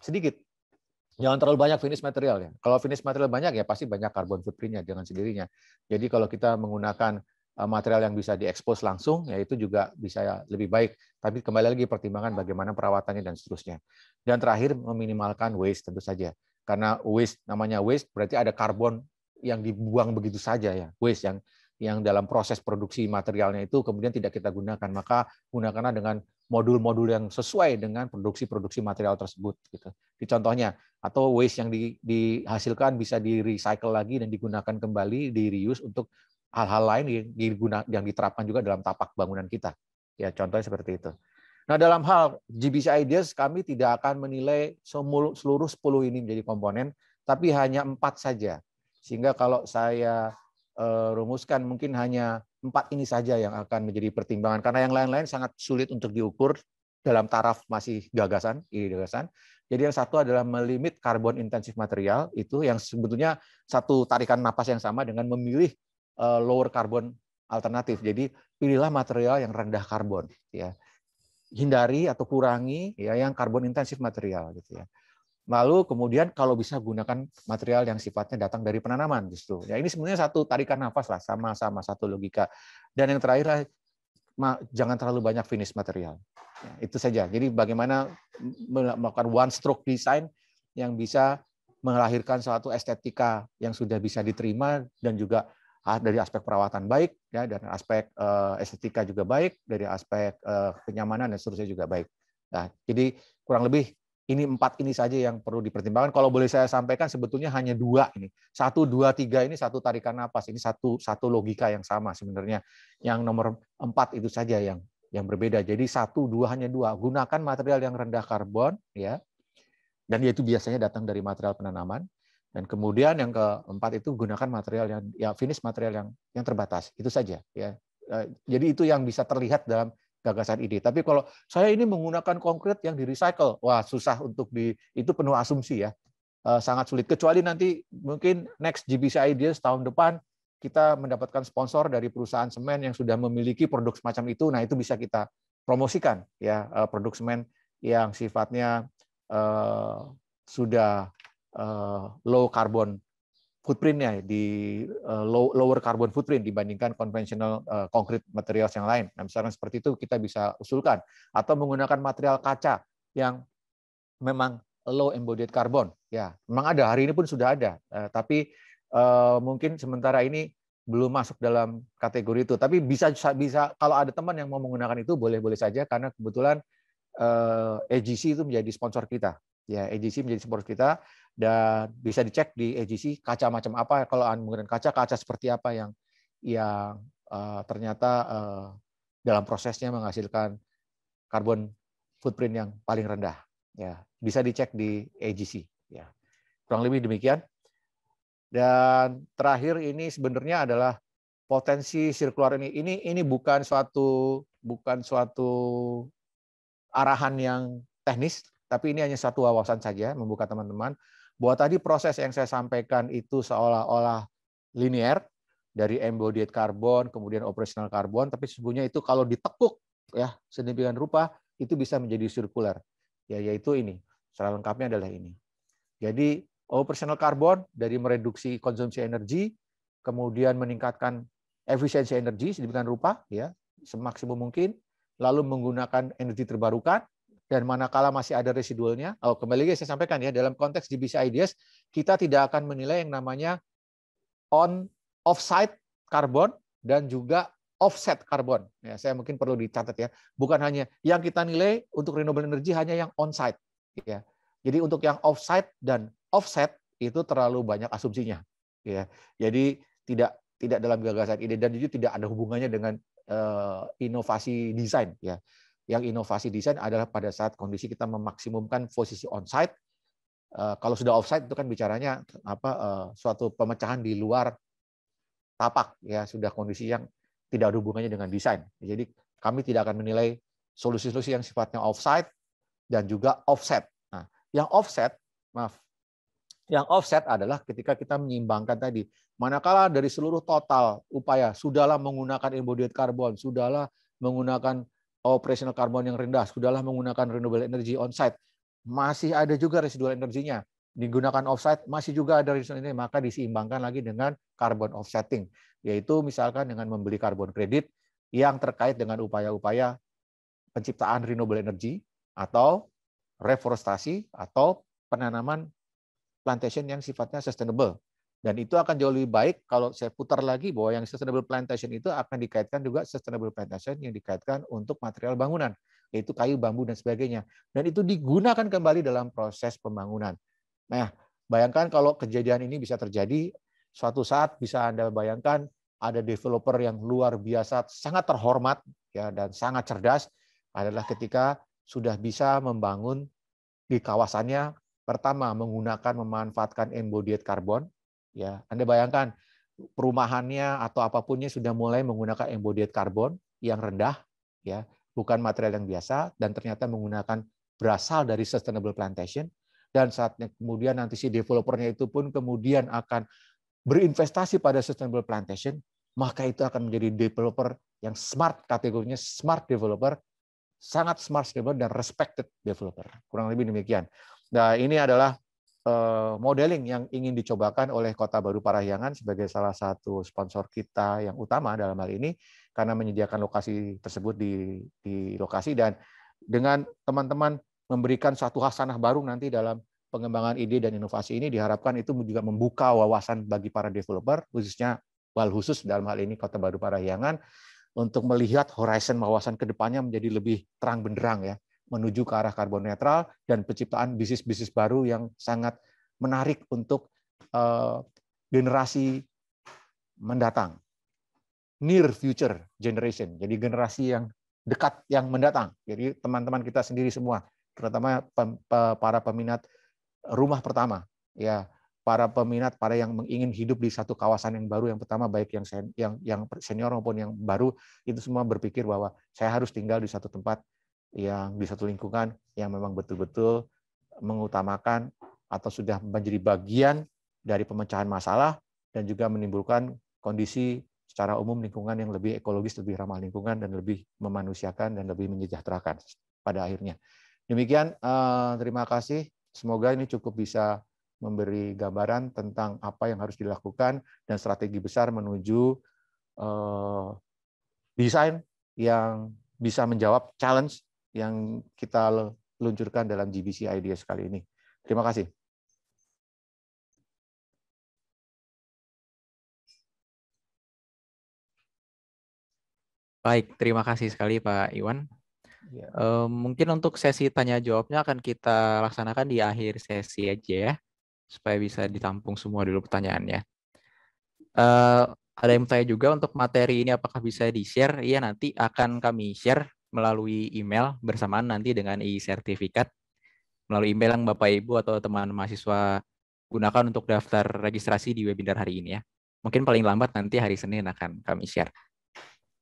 sedikit. Jangan terlalu banyak finish material ya. Kalau finish material banyak ya pasti banyak carbon footprint-nya dengan sendirinya. Jadi kalau kita menggunakan material yang bisa diekspos langsung, ya itu juga bisa lebih baik. Tapi kembali lagi pertimbangan bagaimana perawatannya dan seterusnya. Dan terakhir meminimalkan waste tentu saja. Karena waste, namanya waste berarti ada karbon yang dibuang begitu saja ya. Waste yang dalam proses produksi materialnya itu kemudian tidak kita gunakan. Maka gunakanlah dengan modul-modul yang sesuai dengan produksi material tersebut. Gitu. Di contohnya, atau waste yang dihasilkan bisa di-recycle lagi dan digunakan kembali, di-reuse untuk hal-hal lain yang diterapkan juga dalam tapak bangunan kita. Ya, contohnya seperti itu. Nah, dalam hal GBC Ideas, kami tidak akan menilai seluruh 10 ini menjadi komponen, tapi hanya 4 saja. Sehingga kalau saya rumuskan, mungkin hanya 4 ini saja yang akan menjadi pertimbangan. Karena yang lain-lain sangat sulit untuk diukur dalam taraf masih gagasan. Jadi yang satu adalah melimit carbon intensive material, itu yang sebetulnya satu tarikan napas yang sama dengan memilih lower carbon alternatif. Jadi pilihlah material yang rendah karbon ya. Hindari atau kurangi ya yang karbon intensif material gitu ya. Lalu kemudian kalau bisa gunakan material yang sifatnya datang dari penanaman justru. Ya ini sebenarnya satu tarikan nafas lah, sama-sama satu logika. Dan yang terakhir jangan terlalu banyak finish material. Ya, itu saja. Jadi bagaimana melakukan one stroke design yang bisa melahirkan suatu estetika yang sudah bisa diterima dan juga dari aspek perawatan baik, ya, dan aspek estetika juga baik, dari aspek kenyamanan dan seterusnya juga baik. Nah, jadi kurang lebih ini 4 ini saja yang perlu dipertimbangkan. Kalau boleh saya sampaikan sebetulnya hanya 2 ini. 1, 2, 3 ini satu tarikan napas. Ini satu logika yang sama sebenarnya. Yang nomor 4 itu saja yang berbeda. Jadi 1, 2 hanya 2. Gunakan material yang rendah karbon, ya, dan itu biasanya datang dari material penanaman. Dan kemudian yang keempat itu gunakan material yang finish material yang terbatas. Itu saja ya. Jadi itu yang bisa terlihat dalam gagasan ide. Tapi kalau saya ini menggunakan konkret yang di-recycle, wah susah itu penuh asumsi ya. Sangat sulit kecuali nanti mungkin next GBC Ideas tahun depan kita mendapatkan sponsor dari perusahaan semen yang sudah memiliki produk semacam itu, nah itu bisa kita promosikan ya, produk semen yang sifatnya sudah low carbon footprint-nya, di lower carbon footprint dibandingkan konvensional concrete materials yang lain. Nah, misalkan seperti itu kita bisa usulkan, atau menggunakan material kaca yang memang low embodied carbon. Ya, memang ada, hari ini pun sudah ada, tapi mungkin sementara ini belum masuk dalam kategori itu. Tapi bisa kalau ada teman yang mau menggunakan itu, boleh saja, karena kebetulan AGC itu menjadi sponsor kita. Ya, AGC menjadi sponsor kita, dan bisa dicek di AGC kaca macam apa, kalau menggunakan kaca seperti apa yang ternyata dalam prosesnya menghasilkan carbon footprint yang paling rendah. Ya, bisa dicek di AGC. Ya, kurang lebih demikian. Dan terakhir ini sebenarnya adalah potensi sirkular ini. Ini bukan suatu arahan yang teknis, tapi ini hanya satu wawasan saja, membuka teman-teman bahwa tadi proses yang saya sampaikan itu seolah-olah linear dari embodied carbon kemudian operational carbon, tapi sesungguhnya itu kalau ditekuk ya sedemikian rupa itu bisa menjadi sirkular. Ya, yaitu ini. Secara lengkapnya adalah ini. Jadi operational carbon dari mereduksi konsumsi energi, kemudian meningkatkan efisiensi energi sedemikian rupa ya semaksimum mungkin, lalu menggunakan energi terbarukan, dan manakala masih ada residualnya, kembali lagi saya sampaikan ya, dalam konteks GBC IDS kita tidak akan menilai yang namanya off-site karbon dan juga offset karbon. Ya, saya mungkin perlu dicatat ya. Bukan hanya yang kita nilai untuk renewable energy hanya yang on-site. Ya. Jadi untuk yang off-site dan offset itu terlalu banyak asumsinya. Ya. Jadi tidak dalam gagasan ide, dan itu tidak ada hubungannya dengan inovasi desain. Ya. Yang inovasi desain adalah pada saat kondisi kita memaksimumkan posisi on-site. Kalau sudah off-site itu kan bicaranya suatu pemecahan di luar tapak, ya sudah kondisi yang tidak ada hubungannya dengan desain. Jadi kami tidak akan menilai solusi-solusi yang sifatnya off-site dan juga offset. Nah, yang offset adalah ketika kita menyeimbangkan tadi. Manakala dari seluruh total upaya, sudahlah menggunakan embodied carbon, sudahlah menggunakan operational carbon yang rendah, sudahlah menggunakan renewable energy on-site, masih ada juga residual energinya. Digunakan offsite masih juga ada residual energi, maka diseimbangkan lagi dengan carbon offsetting, yaitu misalkan dengan membeli carbon credit yang terkait dengan upaya-upaya penciptaan renewable energy atau reforestasi atau penanaman plantation yang sifatnya sustainable. Dan itu akan jauh lebih baik kalau saya putar lagi bahwa yang sustainable plantation itu akan dikaitkan juga sustainable plantation yang dikaitkan untuk material bangunan, yaitu kayu, bambu, dan sebagainya. Dan itu digunakan kembali dalam proses pembangunan. Nah, bayangkan kalau kejadian ini bisa terjadi, suatu saat bisa Anda bayangkan ada developer yang luar biasa, sangat terhormat ya dan sangat cerdas, adalah ketika sudah bisa membangun di kawasannya, pertama memanfaatkan embodied carbon. Ya, Anda bayangkan perumahannya atau apapunnya sudah mulai menggunakan embodied carbon yang rendah, ya, bukan material yang biasa, dan ternyata menggunakan berasal dari sustainable plantation. Dan saatnya kemudian nanti si developernya itu pun kemudian akan berinvestasi pada sustainable plantation, maka itu akan menjadi developer yang smart, kategorinya smart developer, sangat smart developer dan respected developer. Kurang lebih demikian. Nah, ini adalah modeling yang ingin dicobakan oleh Kota Baru Parahyangan sebagai salah satu sponsor kita yang utama dalam hal ini, karena menyediakan lokasi tersebut di lokasi, dan dengan teman-teman memberikan satu hasanah baru nanti dalam pengembangan ide dan inovasi ini, diharapkan itu juga membuka wawasan bagi para developer, khususnya khusus dalam hal ini Kota Baru Parahyangan, untuk melihat horizon wawasan ke depannya menjadi lebih terang benderang ya, menuju ke arah karbon netral dan penciptaan bisnis-bisnis baru yang sangat menarik untuk generasi mendatang. Near future generation, jadi generasi yang dekat yang mendatang. Jadi teman-teman kita sendiri semua, terutama para peminat rumah pertama, ya, para yang ingin hidup di satu kawasan yang baru, yang pertama baik yang senior maupun yang baru, itu semua berpikir bahwa saya harus tinggal di satu tempat, yang di satu lingkungan yang memang betul-betul mengutamakan atau sudah menjadi bagian dari pemecahan masalah dan juga menimbulkan kondisi secara umum lingkungan yang lebih ekologis, lebih ramah lingkungan, dan lebih memanusiakan dan lebih menyejahterakan pada akhirnya. Demikian, terima kasih. Semoga ini cukup bisa memberi gambaran tentang apa yang harus dilakukan dan strategi besar menuju desain yang bisa menjawab challenge yang kita luncurkan dalam GBC Ideas kali ini. Terima kasih. Baik, terima kasih sekali Pak Iwan. Ya. Mungkin untuk sesi tanya jawabnya akan kita laksanakan di akhir sesi aja ya, supaya bisa ditampung semua dulu pertanyaannya. Ada yang bertanya juga untuk materi ini apakah bisa di-share? Iya, nanti akan kami share melalui email bersamaan nanti dengan e-sertifikat, melalui email yang Bapak Ibu atau teman mahasiswa gunakan untuk daftar registrasi di webinar hari ini ya. Mungkin paling lambat nanti hari Senin akan kami share.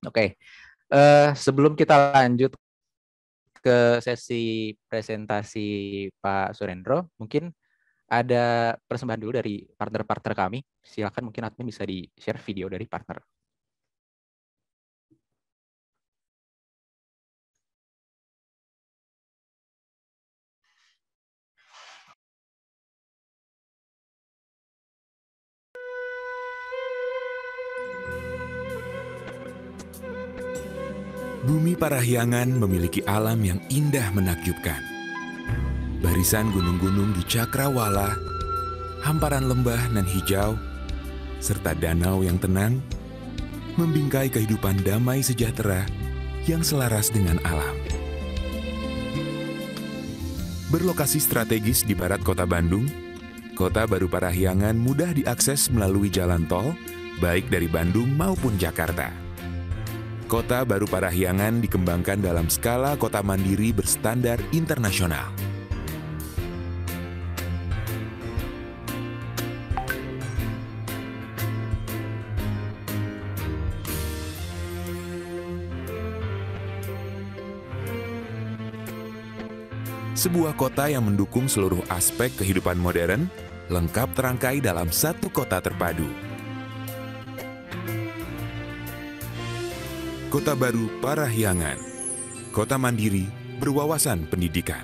Oke, sebelum kita lanjut ke sesi presentasi Pak Surendro, mungkin ada persembahan dulu dari partner-partner kami. Silakan mungkin admin bisa di-share video dari partner. Bumi Parahyangan memiliki alam yang indah menakjubkan. Barisan gunung-gunung di Cakrawala, hamparan lembah nan hijau, serta danau yang tenang, membingkai kehidupan damai sejahtera yang selaras dengan alam. Berlokasi strategis di barat kota Bandung, Kota Baru Parahyangan mudah diakses melalui jalan tol, baik dari Bandung maupun Jakarta. Kota Baru Parahyangan dikembangkan dalam skala kota mandiri berstandar internasional. Sebuah kota yang mendukung seluruh aspek kehidupan modern, lengkap terangkai dalam satu kota terpadu. Kota Baru Parahyangan, kota mandiri berwawasan pendidikan.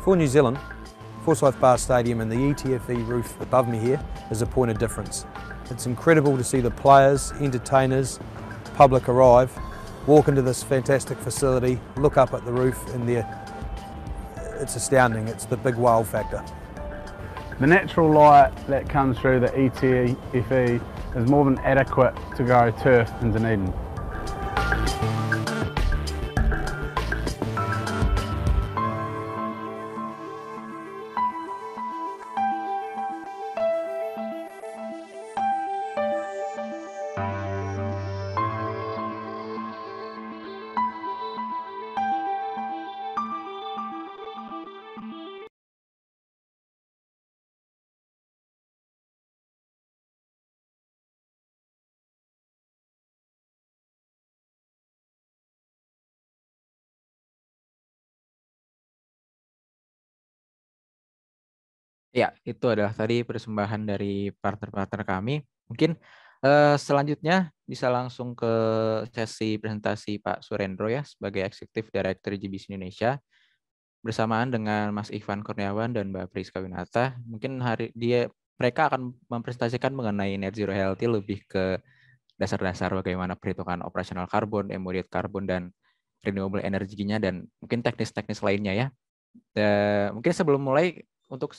For New Zealand, Forsyth Bar Stadium and the ETFE roof above me here is a point of difference. It's incredible to see the players, entertainers, public arrive, walk into this fantastic facility, look up at the roof, and it's astounding. It's the big wow factor. The natural light that comes through the ETFE is more than adequate to grow turf in Dunedin. Ya, itu adalah tadi persembahan dari partner-partner kami. Mungkin selanjutnya bisa langsung ke sesi presentasi Pak Surendro ya sebagai Eksekutif Director GBC Indonesia bersamaan dengan Mas Ivan Kurniawan dan Mbak Priska Winata. Mungkin mereka akan mempresentasikan mengenai Net Zero Healthy lebih ke dasar-dasar bagaimana perhitungan operasional karbon, embodied karbon, dan renewable energinya, dan mungkin teknis-teknis lainnya ya. Mungkin sebelum mulai, untuk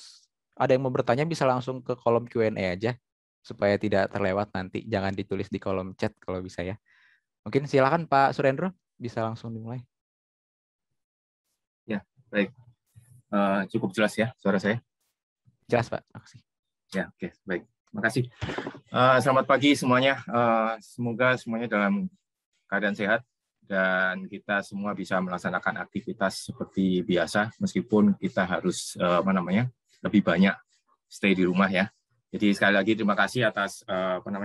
ada yang mau bertanya bisa langsung ke kolom Q&A aja supaya tidak terlewat nanti. Jangan ditulis di kolom chat kalau bisa ya. Mungkin silakan Pak Surendro, bisa langsung dimulai. Ya, baik. Cukup jelas ya suara saya? Jelas Pak, makasih. Ya, oke, baik. Terima kasih. Selamat pagi semuanya. Semoga semuanya dalam keadaan sehat dan kita semua bisa melaksanakan aktivitas seperti biasa meskipun kita harus lebih banyak stay di rumah ya. Jadi sekali lagi terima kasih atas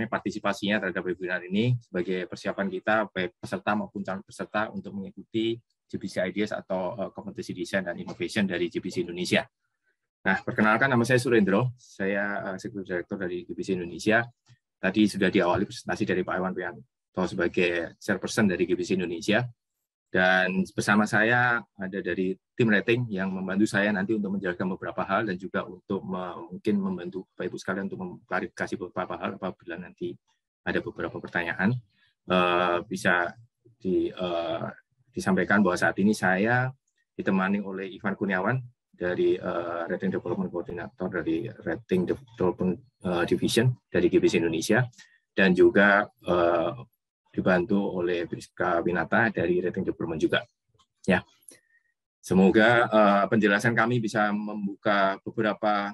partisipasinya terhadap webinar ini sebagai persiapan kita baik peserta maupun calon peserta untuk mengikuti GBC Ideas atau kompetisi desain dan innovation dari GBC Indonesia. Nah, perkenalkan nama saya Surendro, saya Executive Director dari GBC Indonesia. Tadi sudah diawali presentasi dari Pak Iwan Prianto sebagai chairperson dari GBC Indonesia. Dan bersama saya ada dari tim rating yang membantu saya nanti untuk menjelaskan beberapa hal dan juga untuk mungkin membantu Bapak Ibu sekalian untuk mengklarifikasi beberapa hal apabila nanti ada beberapa pertanyaan. Bisa disampaikan bahwa saat ini saya ditemani oleh Ivan Kurniawan dari Rating Development Coordinator dari Rating Development Division dari GBC Indonesia, dan juga dibantu oleh Priska Winata dari Rating Development juga. Ya, semoga penjelasan kami bisa membuka beberapa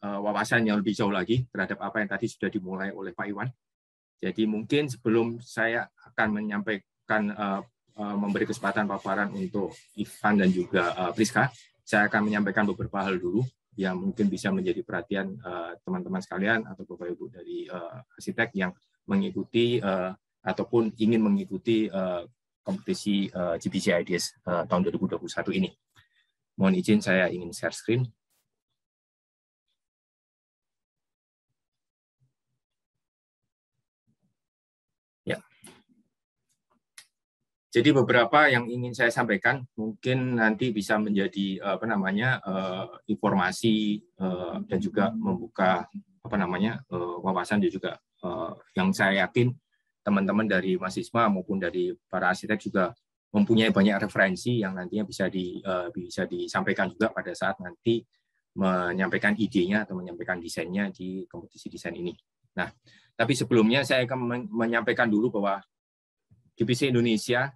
wawasan yang lebih jauh lagi terhadap apa yang tadi sudah dimulai oleh Pak Iwan. Jadi mungkin sebelum saya akan menyampaikan memberi kesempatan paparan untuk Ivan dan juga Priska, saya akan menyampaikan beberapa hal dulu yang mungkin bisa menjadi perhatian teman-teman sekalian atau Bapak Ibu dari arsitek yang mengikuti ataupun ingin mengikuti kompetisi GBC Ideas tahun 2021 ini. Mohon izin saya ingin share screen. Ya. Jadi beberapa yang ingin saya sampaikan mungkin nanti bisa menjadi informasi dan juga membuka wawasan dan juga yang saya yakin teman-teman dari mahasiswa maupun dari para arsitek juga mempunyai banyak referensi yang nantinya bisa disampaikan juga pada saat nanti menyampaikan idenya atau menyampaikan desainnya di kompetisi desain ini. Nah, tapi sebelumnya saya akan menyampaikan dulu bahwa GBC Indonesia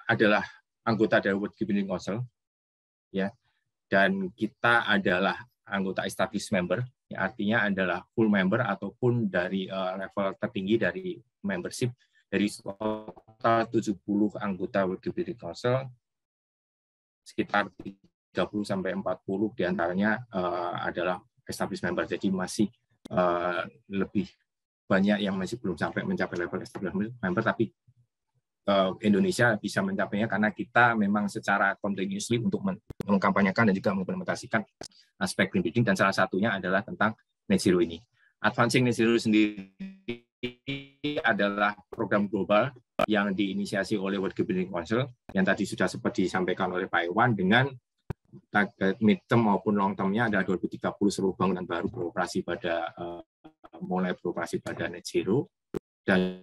adalah anggota dari World Green Building Council, ya, dan kita adalah anggota established member. Artinya adalah full member ataupun dari level tertinggi dari membership dari total 70 anggota World Green Building Council, sekitar 30-40 diantaranya adalah established member. Jadi masih lebih banyak yang masih belum sampai mencapai level established member, tapi Indonesia bisa mencapainya karena kita memang secara continuously untuk mengkampanyekan dan juga mengimplementasikan aspek green building, dan salah satunya adalah tentang net zero ini. Advancing net zero sendiri adalah program global yang diinisiasi oleh World Green Building Council yang tadi sudah sempat disampaikan oleh Pak Iwan, dengan target mid-term maupun long-term-nya ada 2030 seluruh bangunan baru mulai beroperasi pada net zero, dan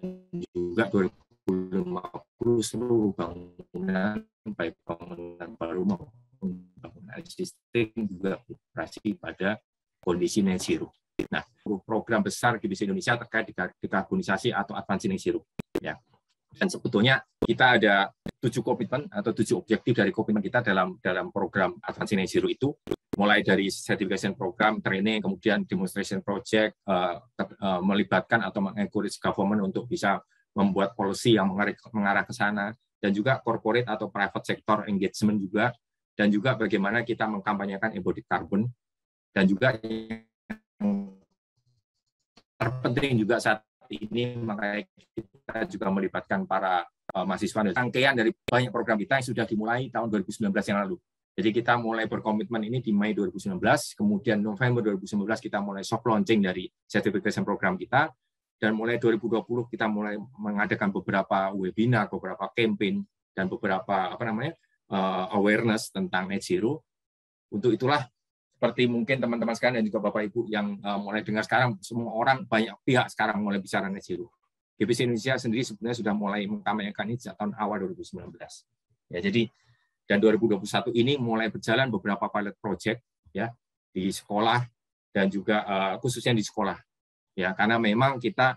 juga 2050 seluruh bangunan baik bangunan baru maupun bangunan existing juga beroperasi pada kondisi net zero. Nah, program besar GBC Indonesia terkait dekarbonisasi atau advancing net zero. Ya. Dan sebetulnya kita ada 7 komitmen atau 7 objektif dari komitmen kita dalam program Advancing Net Zero itu, mulai dari certification program, training, kemudian demonstration project, melibatkan atau mengencourage government untuk bisa membuat policy yang mengarah ke sana, dan juga corporate atau private sector engagement juga, dan juga bagaimana kita mengkampanyekan embodied carbon, dan juga yang terpenting juga saat ini, makanya kita juga melibatkan para mahasiswa. Rangkaian dari banyak program kita yang sudah dimulai tahun 2019 yang lalu. Jadi kita mulai berkomitmen ini di Mei 2019, kemudian November 2019 kita mulai soft launching dari certification program kita, dan mulai 2020 kita mulai mengadakan beberapa webinar, beberapa campaign, dan beberapa awareness tentang net zero. Untuk itulah, seperti mungkin teman-teman sekalian dan juga Bapak Ibu yang mulai dengar sekarang, semua orang, banyak pihak sekarang mulai bicara net zero. GBC Indonesia sendiri sebenarnya sudah mulai mengkampanyekan ini sejak tahun awal 2019. Ya, jadi dan 2021 ini mulai berjalan beberapa pilot project ya di sekolah dan juga khususnya di sekolah. Ya, karena memang kita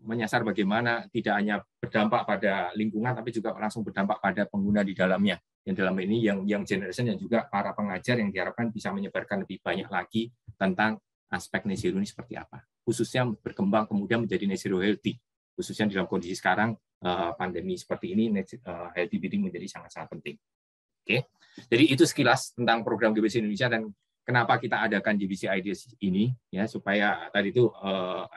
menyasar bagaimana tidak hanya berdampak pada lingkungan tapi juga langsung berdampak pada pengguna di dalamnya. Yang dalam ini yang generation dan juga para pengajar yang diharapkan bisa menyebarkan lebih banyak lagi tentang aspek net zero ini seperti apa. Khususnya berkembang kemudian menjadi net zero healthy. Khususnya dalam kondisi sekarang pandemi seperti ini, healthy building menjadi sangat-sangat penting. Oke. Jadi itu sekilas tentang program GBC Indonesia dan kenapa kita adakan GBC Ideas ini, ya, supaya tadi itu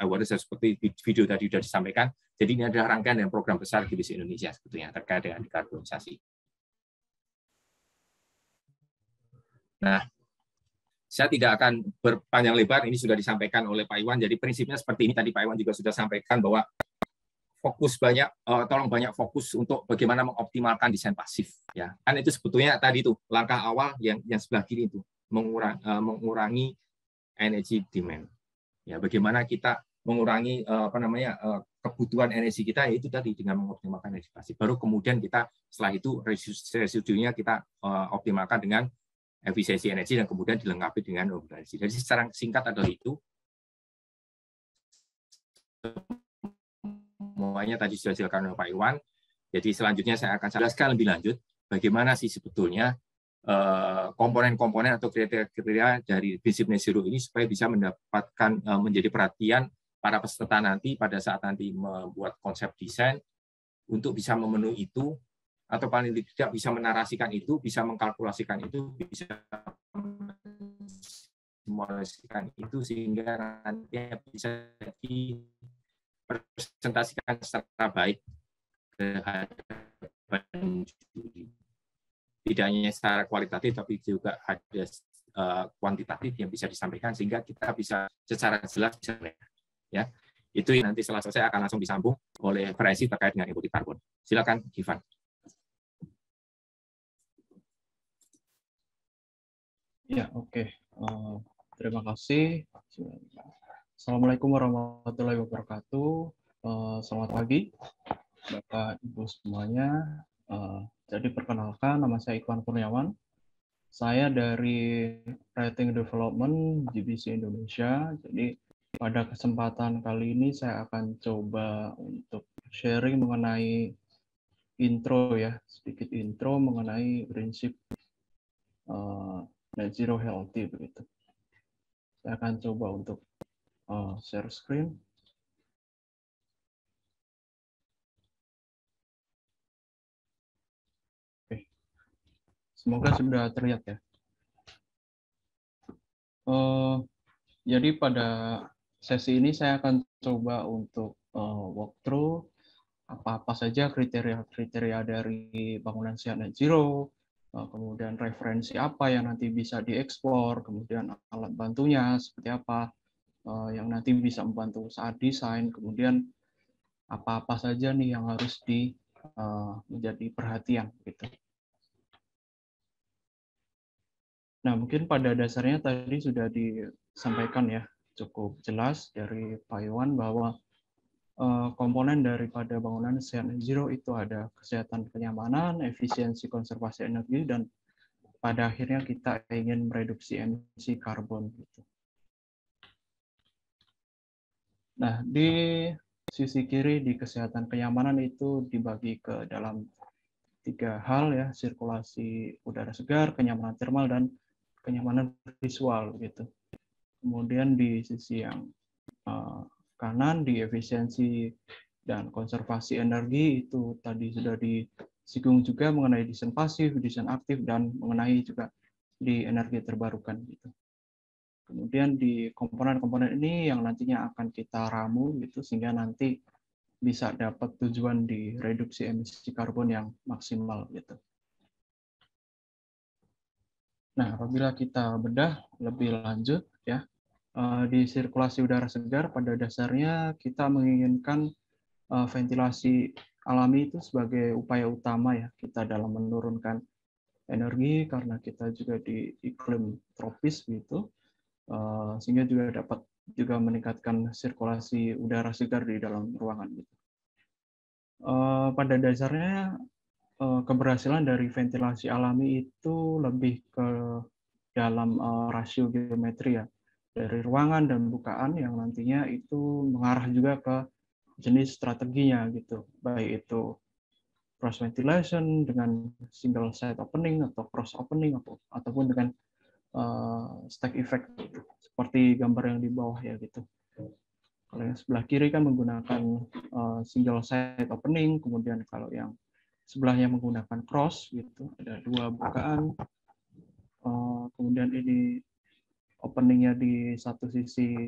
awareness seperti video tadi sudah disampaikan. Jadi ini adalah rangkaian dan program besar GBC Indonesia sebetulnya terkait dengan dekarbonisasi. Nah, saya tidak akan berpanjang lebar, ini sudah disampaikan oleh Pak Iwan, jadi prinsipnya seperti ini, tadi Pak Iwan juga sudah sampaikan bahwa tolong banyak fokus untuk bagaimana mengoptimalkan desain pasif. Ya, kan itu sebetulnya tadi itu, langkah awal yang sebelah kiri itu, mengurangi energy demand. Ya, bagaimana kita mengurangi kebutuhan energi kita, yaitu tadi dengan mengoptimalkan energi pasif. Baru kemudian kita setelah itu residunya kita optimalkan dengan efisiensi energi dan kemudian dilengkapi dengan renewable energy. Jadi secara singkat adalah itu. Semuanya tadi sudah dijelaskan oleh Pak Iwan. Jadi selanjutnya saya akan jelaskan lebih lanjut bagaimana sih sebetulnya komponen-komponen atau kriteria dari prinsip net zero ini supaya bisa mendapatkan menjadi perhatian para peserta nanti pada saat nanti membuat konsep desain untuk bisa memenuhi itu, atau paling tidak bisa menarasikan itu, bisa mengkalkulasikan itu, bisa memsimulasikan itu sehingga nanti bisa dipresentasikan secara baik ke hadapan juri. Tidak hanya secara kualitatif tapi juga ada kuantitatif yang bisa disampaikan sehingga kita bisa secara jelas bisa ya. Itu nanti setelah selesai akan langsung disambung oleh referensi terkait dengan embodied carbon. Silakan Ivan. Ya, oke. Terima kasih. Assalamualaikum warahmatullahi wabarakatuh. Selamat pagi, Bapak Ibu semuanya. Jadi perkenalkan, nama saya Ikhwan Kurniawan. Saya dari Rating Development GBC Indonesia. Jadi pada kesempatan kali ini saya akan coba untuk sharing mengenai intro ya, sedikit intro mengenai prinsip net zero healthy begitu. Saya akan coba untuk share screen. Oke. Semoga sudah terlihat ya. Jadi pada sesi ini saya akan coba untuk walkthrough apa-apa saja kriteria-kriteria dari bangunan sehat net zero, kemudian referensi apa yang nanti bisa dieksplor, kemudian alat bantunya seperti apa yang nanti bisa membantu saat desain, kemudian apa-apa saja nih yang harus menjadi perhatian gitu. Nah, mungkin pada dasarnya tadi sudah disampaikan ya cukup jelas dari Pak Iwan bahwa komponen daripada bangunan sehat net zero itu ada kesehatan kenyamanan, efisiensi konservasi energi, dan pada akhirnya kita ingin mereduksi emisi karbon. Gitu. Nah, di sisi kiri di kesehatan kenyamanan itu dibagi ke dalam 3 hal ya, sirkulasi udara segar, kenyamanan termal, dan kenyamanan visual gitu. Kemudian di sisi yang kanan di efisiensi dan konservasi energi itu tadi sudah disinggung juga mengenai desain pasif, desain aktif, dan mengenai juga di energi terbarukan gitu. Kemudian di komponen-komponen ini yang nantinya akan kita ramu gitu sehingga nanti bisa dapat tujuan di reduksi emisi karbon yang maksimal gitu. Nah, apabila kita bedah lebih lanjut ya, di sirkulasi udara segar pada dasarnya kita menginginkan ventilasi alami itu sebagai upaya utama ya kita dalam menurunkan energi karena kita juga di iklim tropis gitu, sehingga juga dapat juga meningkatkan sirkulasi udara segar di dalam ruangan gitu. Pada dasarnya keberhasilan dari ventilasi alami itu lebih ke dalam rasio geometri ya, dari ruangan dan bukaan yang nantinya itu mengarah juga ke jenis strateginya gitu, baik itu cross ventilation dengan single side opening atau cross opening ataupun dengan stack effect gitu, seperti gambar yang di bawah ya gitu. Kalau yang sebelah kiri kan menggunakan single side opening, kemudian kalau yang sebelahnya menggunakan cross gitu, ada 2 bukaan, kemudian ini openingnya di satu sisi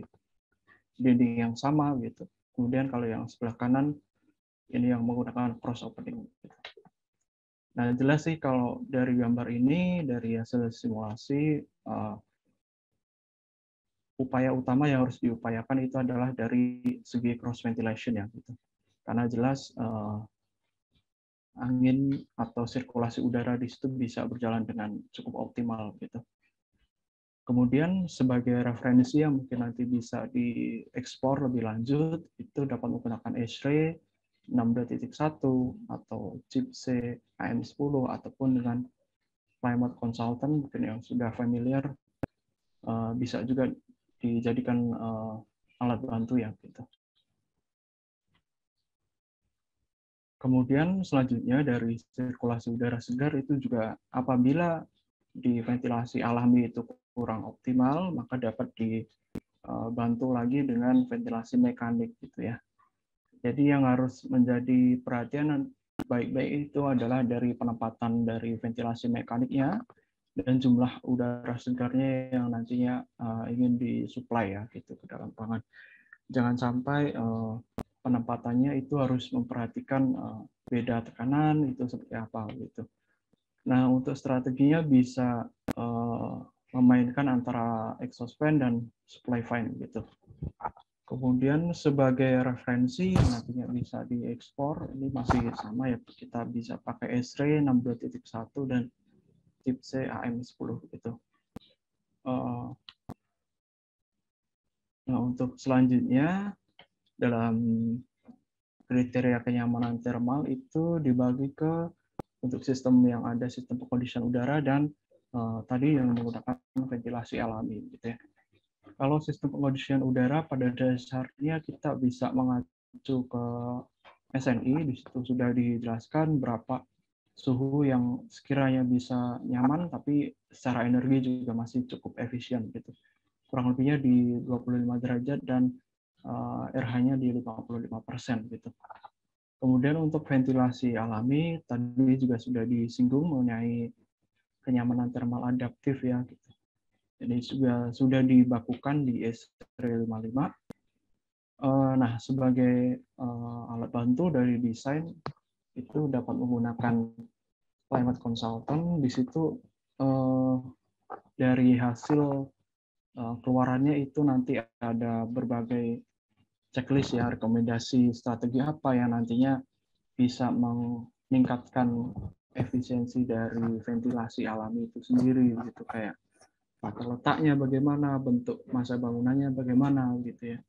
dinding yang sama gitu. Kemudian kalau yang sebelah kanan ini yang menggunakan cross opening. Nah, jelas sih kalau dari gambar ini, dari hasil simulasi, upaya utama yang harus diupayakan itu adalah dari segi cross ventilation ya gitu. Karena jelas angin atau sirkulasi udara di situ bisa berjalan dengan cukup optimal gitu. Kemudian sebagai referensi yang mungkin nanti bisa diekspor lebih lanjut, itu dapat menggunakan Esri 6.1 atau CIP-C AM10 ataupun dengan climate consultant mungkin yang sudah familiar, bisa juga dijadikan alat bantu ya gitu. Kemudian selanjutnya dari sirkulasi udara segar itu juga apabila di ventilasi alami itu kurang optimal, maka dapat dibantu lagi dengan ventilasi mekanik gitu ya. Jadi yang harus menjadi perhatian baik-baik itu adalah dari penempatan dari ventilasi mekaniknya dan jumlah udara segarnya yang nantinya ingin disuplai ya gitu ke dalam ruangan. Jangan sampai penempatannya itu harus memperhatikan beda tekanan itu seperti apa gitu. Nah, untuk strateginya bisa memainkan antara exhaust fan dan supply fan gitu. Kemudian sebagai referensi nantinya bisa diekspor, ini masih sama ya, kita bisa pakai Esri 6.1 dan CIP-C AM10 gitu. Nah, untuk selanjutnya dalam kriteria kenyamanan thermal itu dibagi ke untuk sistem yang ada sistem pengkondisian udara dan tadi yang menggunakan ventilasi alami gitu ya. Kalau sistem pengkondisian udara pada dasarnya kita bisa mengacu ke SNI, di situ sudah dijelaskan berapa suhu yang sekiranya bisa nyaman tapi secara energi juga masih cukup efisien gitu. Kurang lebihnya di 25 derajat dan RH-nya di 55% gitu. Kemudian untuk ventilasi alami tadi juga sudah disinggung mengenai kenyamanan thermal adaptif ya gitu. Jadi sudah dibakukan di Esri 55. Nah, sebagai alat bantu dari desain itu dapat menggunakan climate consultant. Di situ dari hasil keluarannya itu nanti ada berbagai checklist ya, rekomendasi strategi apa yang nantinya bisa meningkatkan efisiensi dari ventilasi alami itu sendiri gitu, kayak tata letaknya bagaimana, bentuk masa bangunannya bagaimana gitu ya,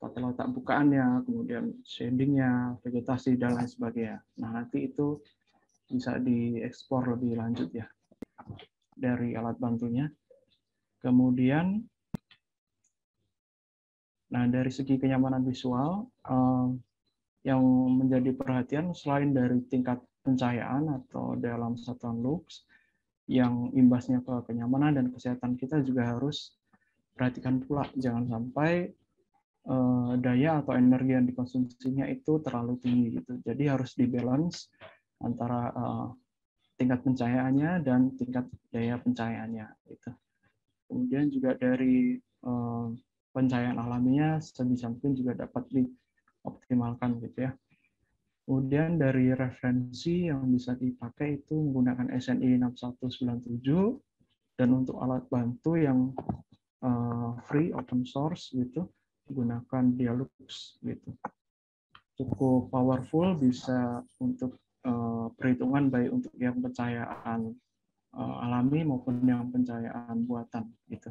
tata letak bukaannya, kemudian shadingnya, vegetasi dan lain sebagainya. Nah, nanti itu bisa diekspor lebih lanjut ya dari alat bantunya. Kemudian, nah dari segi kenyamanan visual, yang menjadi perhatian selain dari tingkat pencahayaan atau dalam satuan lux, yang imbasnya ke kenyamanan dan kesehatan kita juga harus perhatikan pula, jangan sampai daya atau energi yang dikonsumsinya itu terlalu tinggi gitu. Jadi harus dibalance antara tingkat pencahayaannya dan tingkat daya pencahayaannya gitu. Kemudian juga dari pencahayaan alaminya sebisa mungkin juga dapat dioptimalkan gitu ya. Kemudian dari referensi yang bisa dipakai itu menggunakan SNI 6197, dan untuk alat bantu yang free open source gitu gunakan Dialux gitu. Cukup powerful, bisa untuk perhitungan baik untuk yang pencahayaan alami maupun yang pencahayaan buatan gitu.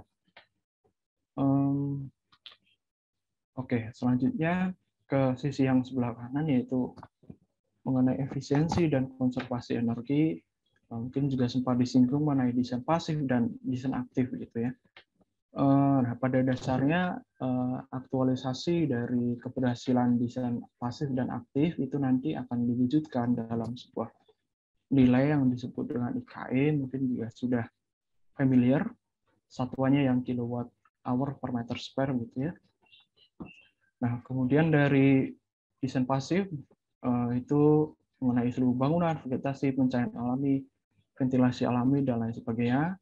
Oke, selanjutnya ke sisi yang sebelah kanan, yaitu mengenai efisiensi dan konservasi energi. Mungkin juga sempat disinggung mengenai desain pasif dan desain aktif gitu ya. Nah, pada dasarnya aktualisasi dari keberhasilan desain pasif dan aktif itu nanti akan diwujudkan dalam sebuah nilai yang disebut dengan IKE, mungkin juga sudah familiar, satuannya yang kilowatt hour per meter square gitu ya. Nah, kemudian dari desain pasif itu mengenai seluruh bangunan, vegetasi, pencahayaan alami, ventilasi alami, dan lain sebagainya.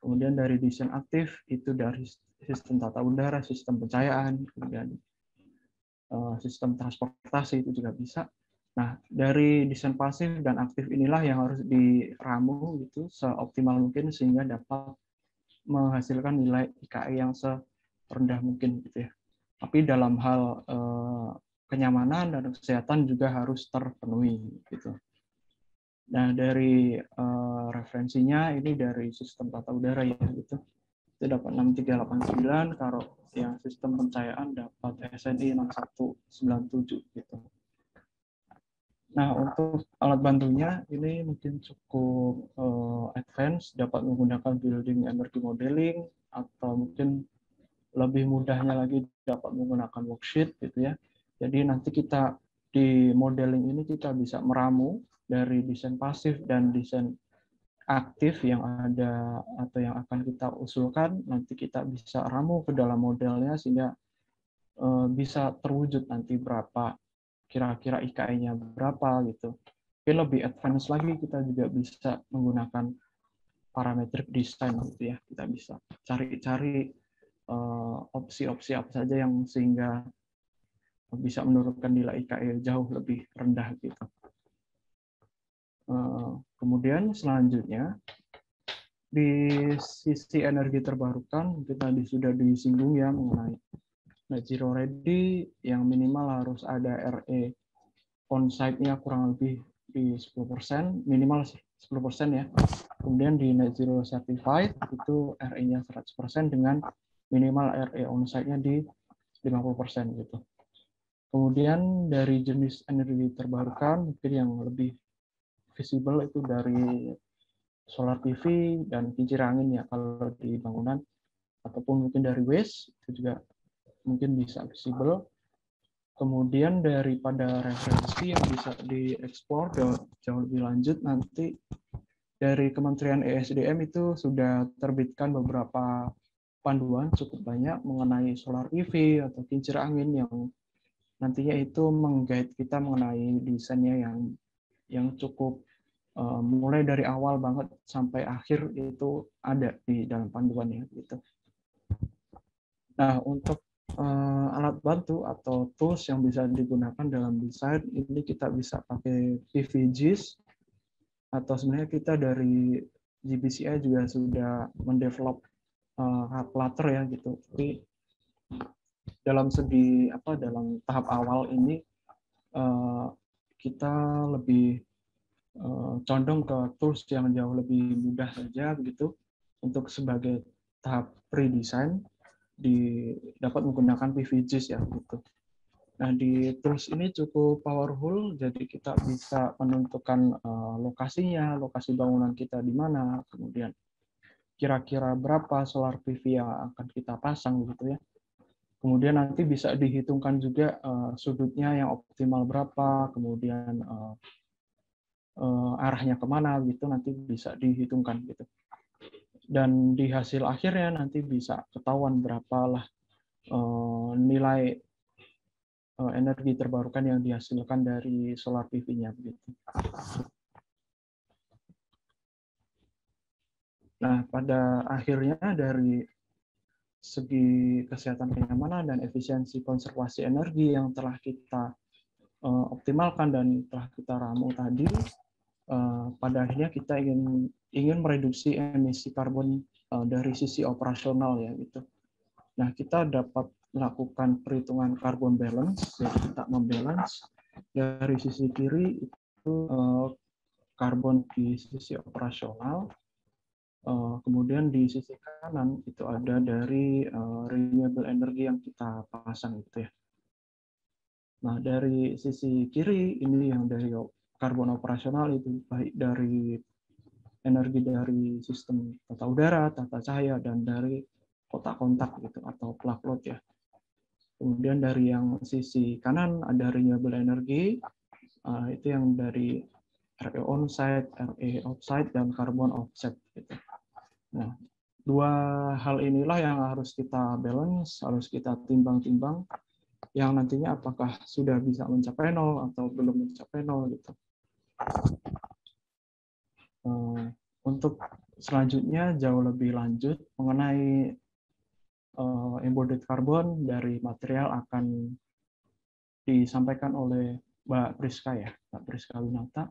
Kemudian dari desain aktif itu dari sistem tata udara, sistem pencahayaan, kemudian sistem transportasi itu juga bisa. Nah, dari desain pasif dan aktif inilah yang harus diramu gitu seoptimal mungkin sehingga dapat menghasilkan nilai IKE yang serendah mungkin gitu ya. Tapi dalam hal kenyamanan dan kesehatan juga harus terpenuhi gitu. Nah, dari referensinya ini dari sistem tata udara ya gitu. Itu dapat 6389, kalau yang sistem pencahayaan dapat SNI 6197 gitu. Nah, untuk alat bantunya ini mungkin cukup advance, dapat menggunakan building energy modeling, atau mungkin lebih mudahnya lagi dapat menggunakan worksheet gitu ya. Jadi nanti kita di modeling ini kita bisa meramu dari desain pasif dan desain aktif yang ada atau yang akan kita usulkan, nanti kita bisa ramu ke dalam modelnya sehingga bisa terwujud nanti berapa kira-kira IKE-nya berapa gitu. Mungkin lebih advance lagi kita juga bisa menggunakan parametric design gitu ya. Kita bisa cari-cari opsi-opsi apa saja yang sehingga bisa menurunkan nilai IKE jauh lebih rendah gitu. Kemudian selanjutnya di sisi energi terbarukan kita sudah disinggung ya mengenai net zero ready, yang minimal harus ada RE on-site-nya kurang lebih di 10%, minimal 10% ya. Kemudian di net zero certified itu RE-nya 100% dengan minimal RE on-site-nya di 50% gitu. Kemudian dari jenis energi terbarukan mungkin yang lebih visible itu dari solar PV dan kincir angin ya kalau di bangunan, ataupun mungkin dari waste itu juga mungkin bisa visible. Kemudian daripada referensi yang bisa diekspor jauh lebih lanjut, nanti dari Kementerian ESDM itu sudah terbitkan beberapa panduan cukup banyak mengenai solar PV atau kincir angin yang nantinya itu meng-guide kita mengenai desainnya yang cukup mulai dari awal banget sampai akhir itu ada di dalam panduannya gitu. Nah, untuk alat bantu atau tools yang bisa digunakan dalam desain ini kita bisa pakai PVGs, atau sebenarnya kita dari GBCI juga sudah mendevelop calculator ya gitu. Tapi dalam segi dalam tahap awal ini kita lebih condong ke tools yang jauh lebih mudah saja begitu untuk sebagai tahap pre-design dapat menggunakan PVJs ya gitu. Nah, di tools ini cukup powerful, jadi kita bisa menentukan lokasinya, lokasi bangunan kita di mana, kemudian kira-kira berapa solar PV yang akan kita pasang gitu ya. Kemudian nanti bisa dihitungkan juga sudutnya yang optimal berapa, kemudian arahnya kemana gitu, nanti bisa dihitungkan gitu. Dan di hasil akhirnya nanti bisa ketahuan berapalah nilai energi terbarukan yang dihasilkan dari solar PV-nya begitu. Nah, pada akhirnya dari segi kesehatan kenyamanan dan efisiensi konservasi energi yang telah kita optimalkan dan telah kita ramu tadi, pada akhirnya kita ingin mereduksi emisi karbon dari sisi operasional ya gitu. Nah, kita dapat melakukan perhitungan carbon balance, jadi kita membalance dari sisi kiri itu karbon di sisi operasional, kemudian di sisi kanan itu ada dari renewable energy yang kita pasang itu ya. Nah, dari sisi kiri ini yang dari karbon operasional itu baik dari energi dari sistem tata udara, tata cahaya, dan dari kotak kontak gitu atau plug load ya. Kemudian dari yang sisi kanan ada renewable energy, itu yang dari RE on-site, RE off-site, dan carbon offset. Gitu. Nah, dua hal inilah yang harus kita balance, harus kita timbang-timbang, yang nantinya apakah sudah bisa mencapai nol atau belum mencapai nol gitu. Untuk selanjutnya jauh lebih lanjut mengenai embodied carbon dari material akan disampaikan oleh Mbak Priska ya, Mbak Priska Winata.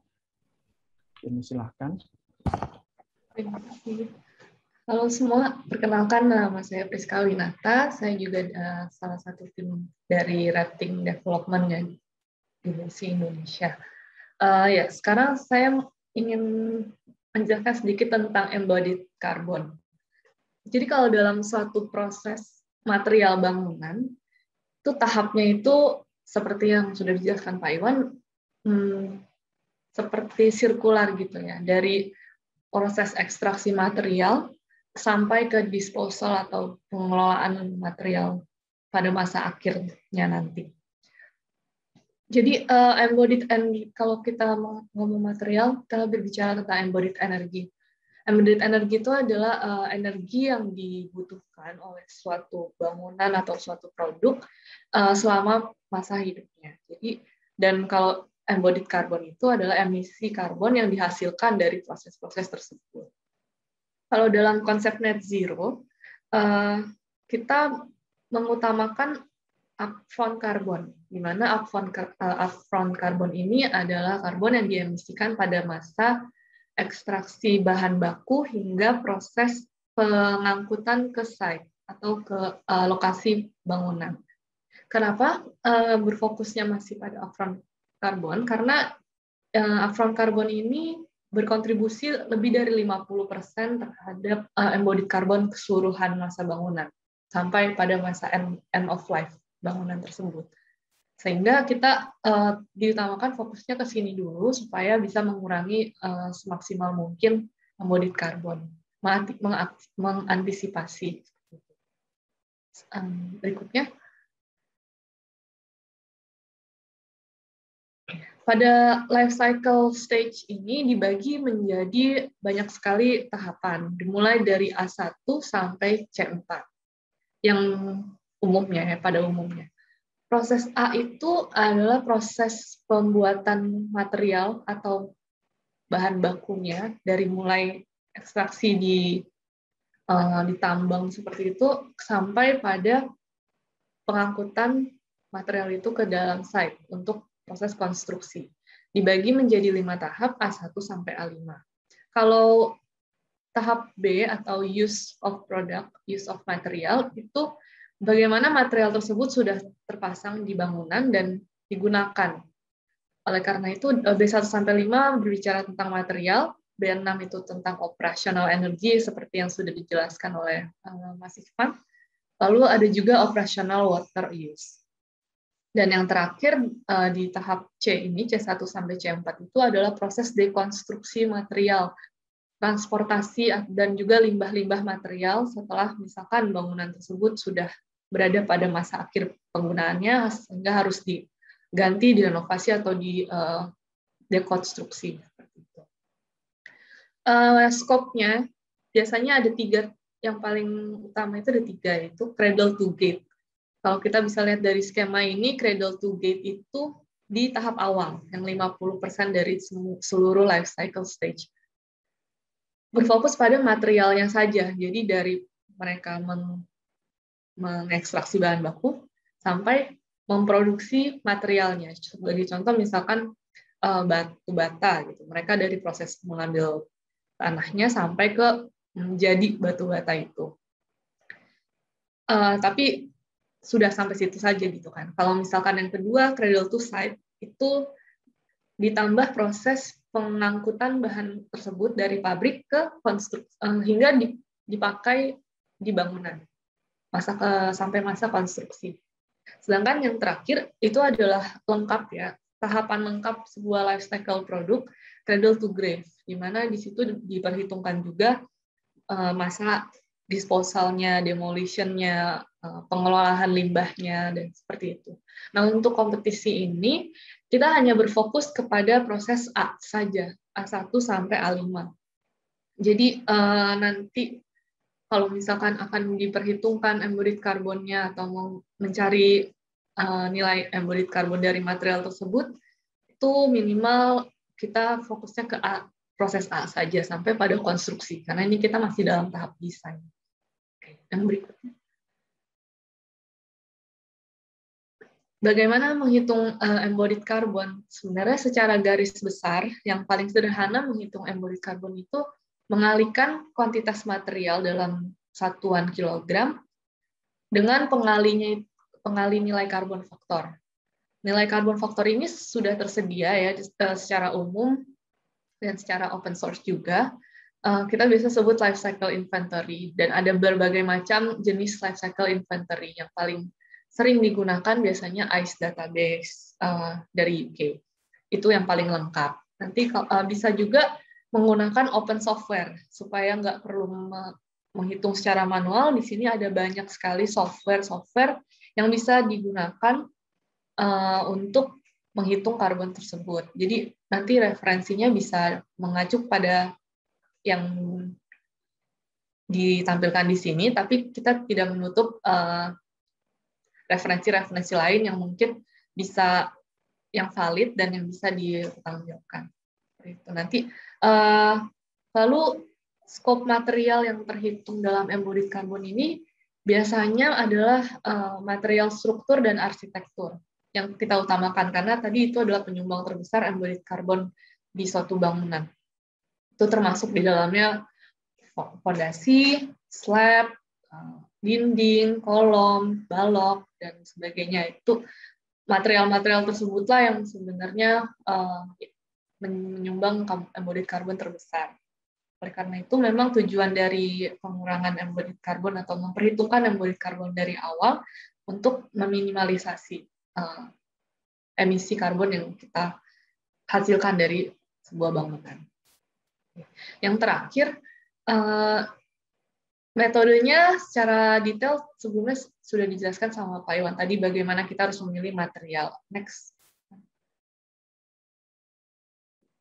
Ini silahkan. Terima kasih. Halo semua, perkenalkan nama saya Priska Winata. Saya juga salah satu tim dari rating development di Indonesia. Ya, sekarang saya ingin menjelaskan sedikit tentang embodied carbon. Jadi kalau dalam suatu proses material bangunan, itu tahapnya itu seperti yang sudah dijelaskan Pak Iwan, seperti sirkular gitu ya, dari proses ekstraksi material sampai ke disposal atau pengelolaan material pada masa akhirnya nanti. Jadi embodied energy, kalau kita ngomong material, kita berbicara tentang embodied energy. Embodied energy itu adalah energi yang dibutuhkan oleh suatu bangunan atau suatu produk selama masa hidupnya. Jadi, dan kalau embodied carbon itu adalah emisi karbon yang dihasilkan dari proses-proses tersebut. Kalau dalam konsep net zero, kita mengutamakan upfront carbon, di mana upfront carbon ini adalah karbon yang diemisikan pada masa ekstraksi bahan baku hingga proses pengangkutan ke site atau ke lokasi bangunan. Kenapa berfokusnya masih pada upfront carbon? Karena upfront carbon ini berkontribusi lebih dari 50% terhadap embodied carbon keseluruhan masa bangunan sampai pada masa end of life bangunan tersebut. Sehingga kita diutamakan fokusnya ke sini dulu supaya bisa mengurangi semaksimal mungkin embodied carbon, mengantisipasi. Berikutnya, pada life cycle stage ini dibagi menjadi banyak sekali tahapan, dimulai dari A1 sampai C4 yang umumnya ya, pada umumnya. Proses A itu adalah proses pembuatan material atau bahan bakunya dari mulai ekstraksi ditambang seperti itu sampai pada pengangkutan material itu ke dalam site untuk proses konstruksi. Dibagi menjadi 5 tahap, A1 sampai A5. Kalau tahap B atau use of product, use of material, itu bagaimana material tersebut sudah terpasang di bangunan dan digunakan Oleh karena itu, B1-5 berbicara tentang material, B6 itu tentang operational energy, seperti yang sudah dijelaskan oleh Mas Ivan. Lalu ada juga operational water use. Dan yang terakhir di tahap C ini, C1 sampai C4 itu adalah proses dekonstruksi material, transportasi dan juga limbah-limbah material setelah misalkan bangunan tersebut sudah berada pada masa akhir penggunaannya sehingga harus diganti, direnovasi atau di dekonstruksi. Skopnya biasanya ada 3, yang paling utama itu ada 3, yaitu cradle to gate. Kalau kita bisa lihat dari skema ini, cradle to gate itu di tahap awal, yang 50% dari seluruh life cycle stage. Berfokus pada materialnya saja, jadi dari mereka mengekstraksi bahan baku sampai memproduksi materialnya. Sebagai contoh misalkan batu bata gitu. Mereka dari proses mengambil tanahnya sampai ke menjadi batu bata itu. Tapi sudah sampai situ saja gitu kan. Kalau misalkan yang kedua cradle to site itu ditambah proses pengangkutan bahan tersebut dari pabrik ke hingga dipakai di bangunan sampai masa konstruksi. Sedangkan yang terakhir itu adalah lengkap ya, tahapan lengkap sebuah life cycle produk, cradle to grave, di mana di situ diperhitungkan juga masa disposalnya, demolitionnya, pengelolaan limbahnya, dan seperti itu. Nah, untuk kompetisi ini, kita hanya berfokus kepada proses A saja, A1 sampai A5. Jadi nanti kalau misalkan akan diperhitungkan embodied karbonnya atau mau mencari nilai embodied karbon dari material tersebut, itu minimal kita fokusnya ke A, proses A saja sampai pada konstruksi, karena ini kita masih dalam tahap desain. Oke, yang berikutnya. Bagaimana menghitung embodied carbon? Sebenarnya secara garis besar, yang paling sederhana menghitung embodied carbon itu mengalihkan kuantitas material dalam satuan kilogram dengan pengali nilai karbon faktor. Nilai karbon faktor ini sudah tersedia ya secara umum dan secara open source juga. Kita bisa sebut life cycle inventory, dan ada berbagai macam jenis life cycle inventory. Yang paling sering digunakan biasanya ICE database dari UK. Itu yang paling lengkap. Nanti bisa juga menggunakan open software supaya nggak perlu menghitung secara manual. Di sini ada banyak sekali software yang bisa digunakan untuk menghitung karbon tersebut. Jadi nanti referensinya bisa mengacu pada yang ditampilkan di sini, tapi kita tidak menutup referensi-referensi lain yang mungkin bisa yang valid dan yang bisa dipertanggungjawabkan. Itu nanti lalu skop material yang terhitung dalam embodied carbon ini biasanya adalah material struktur dan arsitektur yang kita utamakan, karena tadi itu adalah penyumbang terbesar embodied carbon di suatu bangunan. Itu termasuk di dalamnya fondasi, slab, dinding, kolom, balok, dan sebagainya. Itu material-material tersebutlah yang sebenarnya menyumbang embodied carbon terbesar. Oleh karena itu, memang tujuan dari pengurangan embodied carbon atau memperhitungkan embodied carbon dari awal untuk meminimalisasi emisi karbon yang kita hasilkan dari sebuah bangunan. Yang terakhir, metodenya secara detail sebelumnya sudah dijelaskan sama Pak Iwan tadi bagaimana kita harus memilih material. Next.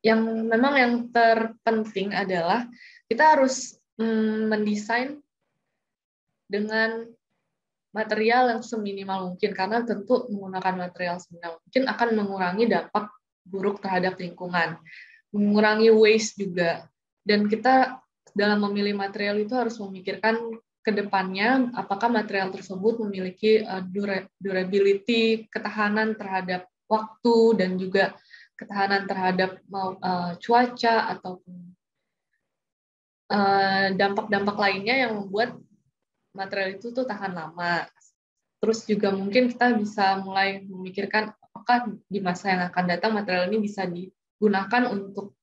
Yang memang yang terpenting adalah kita harus mendesain dengan material yang seminimal mungkin, karena tentu menggunakan material seminimal mungkin akan mengurangi dampak buruk terhadap lingkungan, mengurangi waste juga. Dan kita dalam memilih material itu harus memikirkan ke depannya apakah material tersebut memiliki durability, ketahanan terhadap waktu, dan juga ketahanan terhadap cuaca ataupun dampak-dampak lainnya yang membuat material itu tuh tahan lama. Terus juga mungkin kita bisa mulai memikirkan apakah di masa yang akan datang material ini bisa digunakan untuk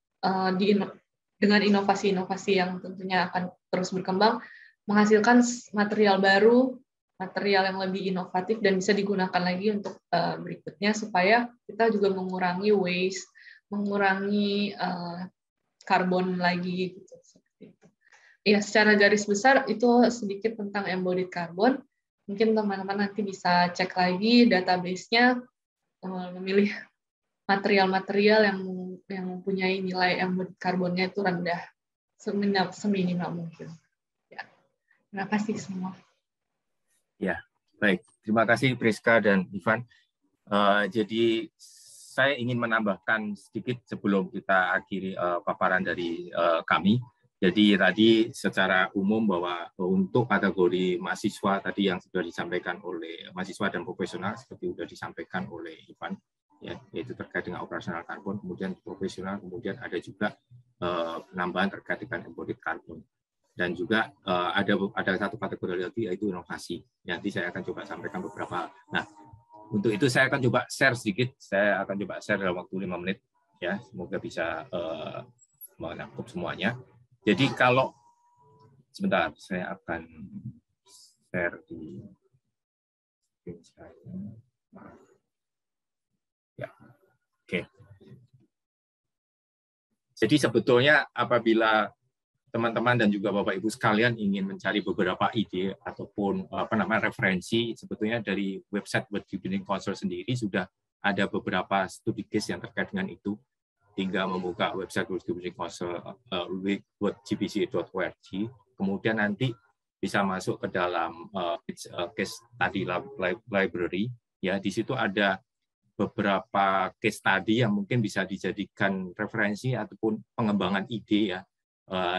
dengan inovasi-inovasi yang tentunya akan terus berkembang, menghasilkan material baru, material yang lebih inovatif dan bisa digunakan lagi untuk berikutnya, supaya kita juga mengurangi waste, mengurangi karbon lagi gitu, seperti itu. Ya, secara garis besar itu sedikit tentang embodied carbon. Mungkin teman-teman nanti bisa cek lagi database-nya, memilih material-material yang mempunyai nilai embodied carbonnya itu rendah, seminimal mungkin. Ya. Terima kasih semua. Ya, baik. Terima kasih Priska dan Ivan. Jadi saya ingin menambahkan sedikit sebelum kita akhiri paparan dari kami. Jadi tadi secara umum bahwa untuk kategori mahasiswa tadi yang sudah disampaikan oleh mahasiswa dan profesional seperti sudah disampaikan oleh Ivan, ya, yaitu terkait dengan operasional karbon, kemudian profesional, kemudian ada juga penambahan terkait dengan embodied carbon. Dan juga ada satu kategori lagi yaitu inovasi. Nanti saya akan coba sampaikan beberapa. Nah, untuk itu saya akan coba share sedikit. Saya akan coba share dalam waktu 5 menit. Ya, semoga bisa menangkap semuanya. Jadi kalau sebentar, saya akan share di screen saya. Ya, oke. Jadi sebetulnya apabila teman-teman dan juga Bapak Ibu sekalian ingin mencari beberapa ide ataupun referensi, sebetulnya dari website World Green Building Council sendiri sudah ada beberapa studi case yang terkait dengan itu. Tinggal membuka website World Green Building Council worldgbc.org, kemudian nanti bisa masuk ke dalam case study library. Ya, di situ ada beberapa case study yang mungkin bisa dijadikan referensi ataupun pengembangan ide, ya.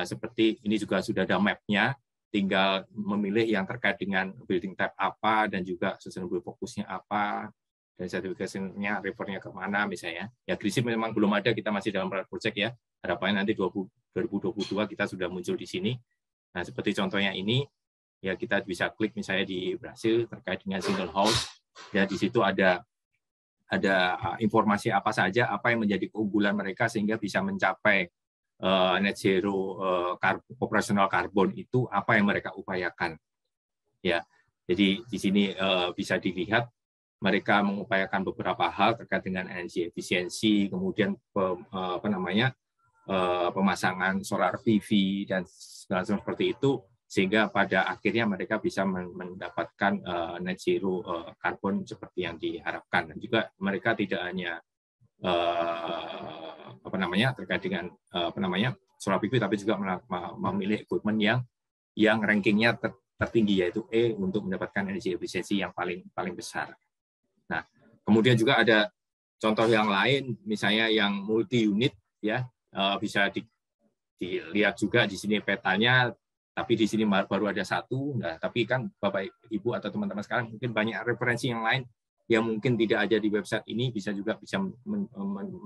Seperti ini juga sudah ada map-nya, tinggal memilih yang terkait dengan building type apa dan juga sustainable fokusnya apa, dan certification-nya, refernya kemana misalnya. Ya, GRISIP memang belum ada, kita masih dalam project ya. Harapannya nanti 2022 kita sudah muncul di sini. Nah, seperti contohnya ini, ya kita bisa klik misalnya di Brasil terkait dengan single house. Ya, di situ ada informasi apa saja, apa yang menjadi keunggulan mereka sehingga bisa mencapai net zero operasional karbon itu, apa yang mereka upayakan. Ya, jadi di sini bisa dilihat mereka mengupayakan beberapa hal terkait dengan energi efisiensi, kemudian pemasangan solar PV dan segala seperti itu, sehingga pada akhirnya mereka bisa mendapatkan net zero karbon seperti yang diharapkan. Dan juga mereka tidak hanya terkait dengan solar PV, tapi juga memilih equipment yang rankingnya tertinggi, yaitu E, untuk mendapatkan energi efisiensi yang paling besar. Nah, kemudian juga ada contoh yang lain, misalnya yang multi unit, ya, bisa dilihat juga di sini petanya, tapi di sini baru ada satu. Nah, tapi kan Bapak Ibu atau teman-teman sekarang mungkin banyak referensi yang lain yang mungkin tidak ada di website ini, bisa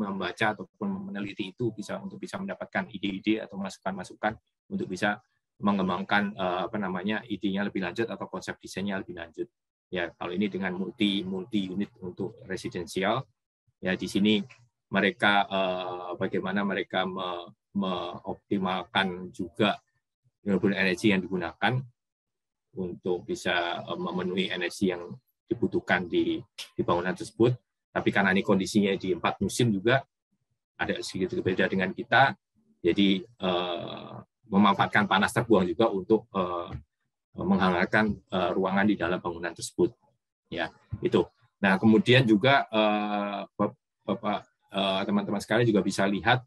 membaca ataupun meneliti itu, untuk bisa mendapatkan ide-ide atau masukan-masukan untuk bisa mengembangkan idenya lebih lanjut atau konsep desainnya lebih lanjut. Ya, kalau ini dengan multi unit untuk residensial, ya di sini mereka bagaimana mereka mengoptimalkan juga renewable energy yang digunakan untuk bisa memenuhi energi yang dibutuhkan di bangunan tersebut. Tapi karena ini kondisinya di 4 musim juga ada sedikit berbeda dengan kita, jadi memanfaatkan panas terbuang juga untuk menghangatkan ruangan di dalam bangunan tersebut. Ya, itu. Nah, kemudian juga Bapak teman-teman sekalian juga bisa lihat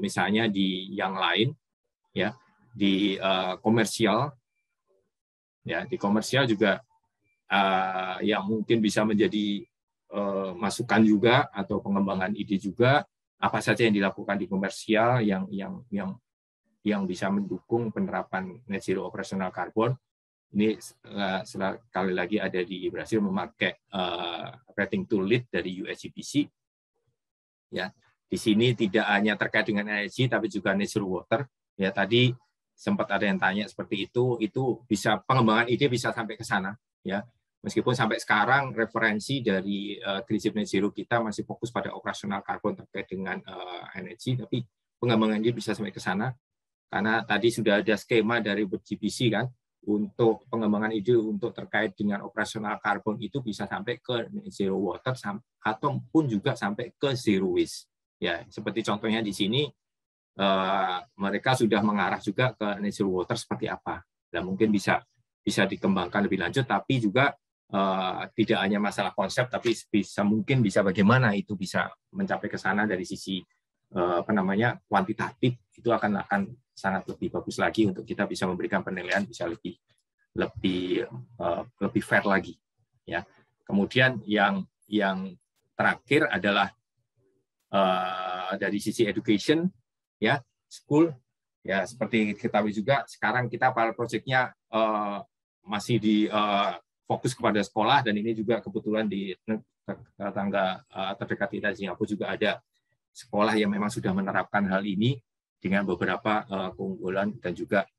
misalnya di yang lain, ya, di komersial, ya, di komersial juga yang mungkin bisa menjadi masukan juga atau pengembangan ide juga, apa saja yang dilakukan di komersial yang bisa mendukung penerapan net zero operasional karbon. Ini sekali lagi ada di Brasil memakai rating tool lead dari USGBC. Ya, di sini tidak hanya terkait dengan energi tapi juga net zero water. Ya, tadi sempat ada yang tanya seperti itu bisa pengembangan ide bisa sampai ke sana, ya. Meskipun sampai sekarang referensi dari Green Ship Net Zero kita masih fokus pada operasional karbon terkait dengan energi, tapi pengembangan ini bisa sampai ke sana. Karena tadi sudah ada skema dari GPC kan, untuk pengembangan ide untuk terkait dengan operasional karbon itu bisa sampai ke net zero water ataupun juga sampai ke zero waste. Ya, seperti contohnya di sini mereka sudah mengarah juga ke net zero water seperti apa. Dan mungkin bisa dikembangkan lebih lanjut, tapi juga tidak hanya masalah konsep, tapi mungkin bisa bagaimana itu bisa mencapai ke sana dari sisi kuantitatif, itu akan sangat lebih bagus lagi untuk kita bisa memberikan penilaian bisa lebih fair lagi, ya. Kemudian yang terakhir adalah dari sisi education, ya, school, ya, seperti diketahui juga sekarang kita pilot project-nya masih di fokus kepada sekolah, dan ini juga kebetulan di tetangga terdekat kita Singapura juga ada sekolah yang memang sudah menerapkan hal ini dengan beberapa keunggulan dan juga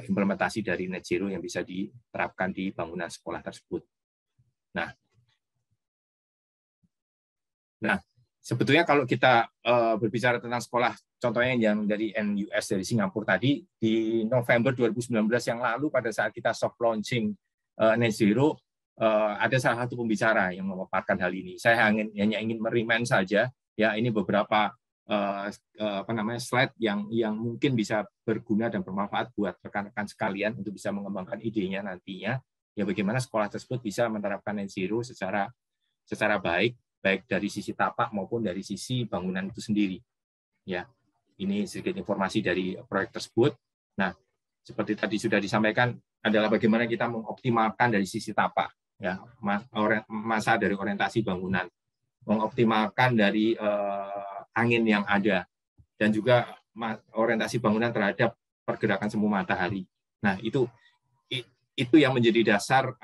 implementasi dari net zero yang bisa diterapkan di bangunan sekolah tersebut. Nah, sebetulnya kalau kita berbicara tentang sekolah, contohnya yang dari NUS dari Singapura tadi, di November 2019 yang lalu pada saat kita soft launching net zero, ada salah satu pembicara yang memaparkan hal ini. Saya hanya ingin merimain saja, ya, ini beberapa slide yang mungkin bisa berguna dan bermanfaat buat rekan-rekan sekalian untuk bisa mengembangkan idenya nantinya, ya, bagaimana sekolah tersebut bisa menerapkan net zero secara baik dari sisi tapak maupun dari sisi bangunan itu sendiri. Ya, ini sedikit informasi dari proyek tersebut. Nah, seperti tadi sudah disampaikan, adalah bagaimana kita mengoptimalkan dari sisi tapak, ya, masa dari orientasi bangunan, mengoptimalkan dari angin yang ada, dan juga orientasi bangunan terhadap pergerakan semu matahari. Nah, itu yang menjadi dasar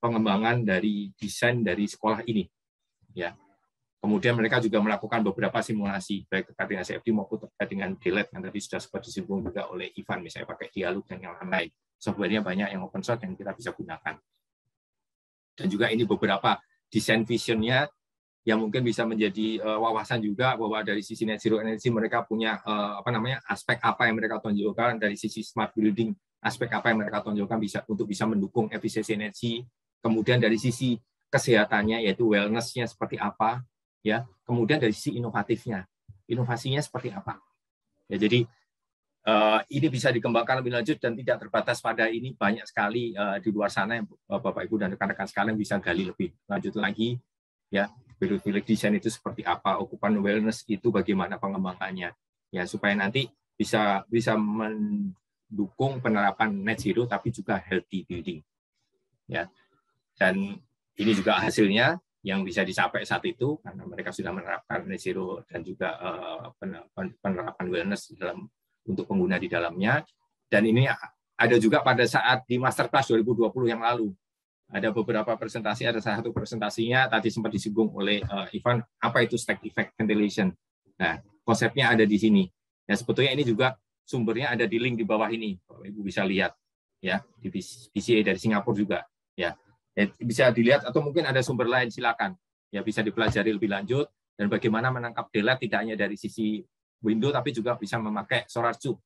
pengembangan dari desain dari sekolah ini, ya. Kemudian mereka juga melakukan beberapa simulasi baik terkait dengan CFD maupun terkait dengan delete yang tadi sudah sempat disinggung juga oleh Ivan, misalnya pakai dialog dan yang lain-lain. Software-nya banyak yang open source yang kita bisa gunakan. Dan juga ini beberapa desain vision-nya yang mungkin bisa menjadi wawasan juga, bahwa dari sisi net zero energy mereka punya aspek apa yang mereka tonjolkan, dari sisi smart building aspek apa yang mereka tonjolkan untuk bisa mendukung efisiensi energi. Kemudian dari sisi kesehatannya, yaitu wellness-nya seperti apa, ya. Kemudian dari sisi inovasinya seperti apa. Ya, jadi ini bisa dikembangkan lebih lanjut dan tidak terbatas pada ini, banyak sekali di luar sana yang Bapak Ibu dan rekan-rekan sekalian bisa gali lebih lanjut lagi, ya. Village design itu seperti apa, occupant wellness itu bagaimana pengembangannya, ya, supaya nanti bisa mendukung penerapan net zero tapi juga healthy building, ya. Dan ini juga hasilnya yang bisa dicapai saat itu karena mereka sudah menerapkan net zero dan juga penerapan wellness untuk pengguna di dalamnya. Dan ini ada juga pada saat di Masterclass 2020 yang lalu. Ada beberapa presentasi, ada salah satu presentasinya tadi sempat disinggung oleh Ivan, apa itu stack effect ventilation. Nah, konsepnya ada di sini. Ya, sebetulnya ini juga sumbernya ada di link di bawah ini. Bapak Ibu bisa lihat, ya, di PCA dari Singapura juga, ya. Bisa dilihat atau mungkin ada sumber lain, silakan. Ya, bisa dipelajari lebih lanjut dan bagaimana menangkap delay tidak hanya dari sisi window tapi juga bisa memakai solar tube.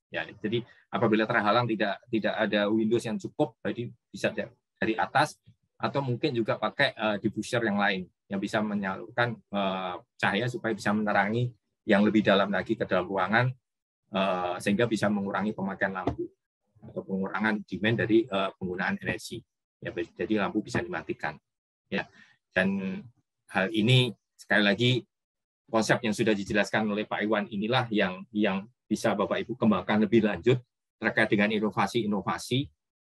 Ya, jadi apabila terhalang tidak ada windows yang cukup, jadi bisa dari atas atau mungkin juga pakai diffuser yang lain yang bisa menyalurkan cahaya supaya bisa menerangi yang lebih dalam lagi ke dalam ruangan sehingga bisa mengurangi pemakaian lampu atau pengurangan demand dari penggunaan energi. Ya, jadi lampu bisa dimatikan. Ya, dan hal ini sekali lagi konsep yang sudah dijelaskan oleh Pak Iwan inilah yang bisa Bapak Ibu kembangkan lebih lanjut terkait dengan inovasi-inovasi,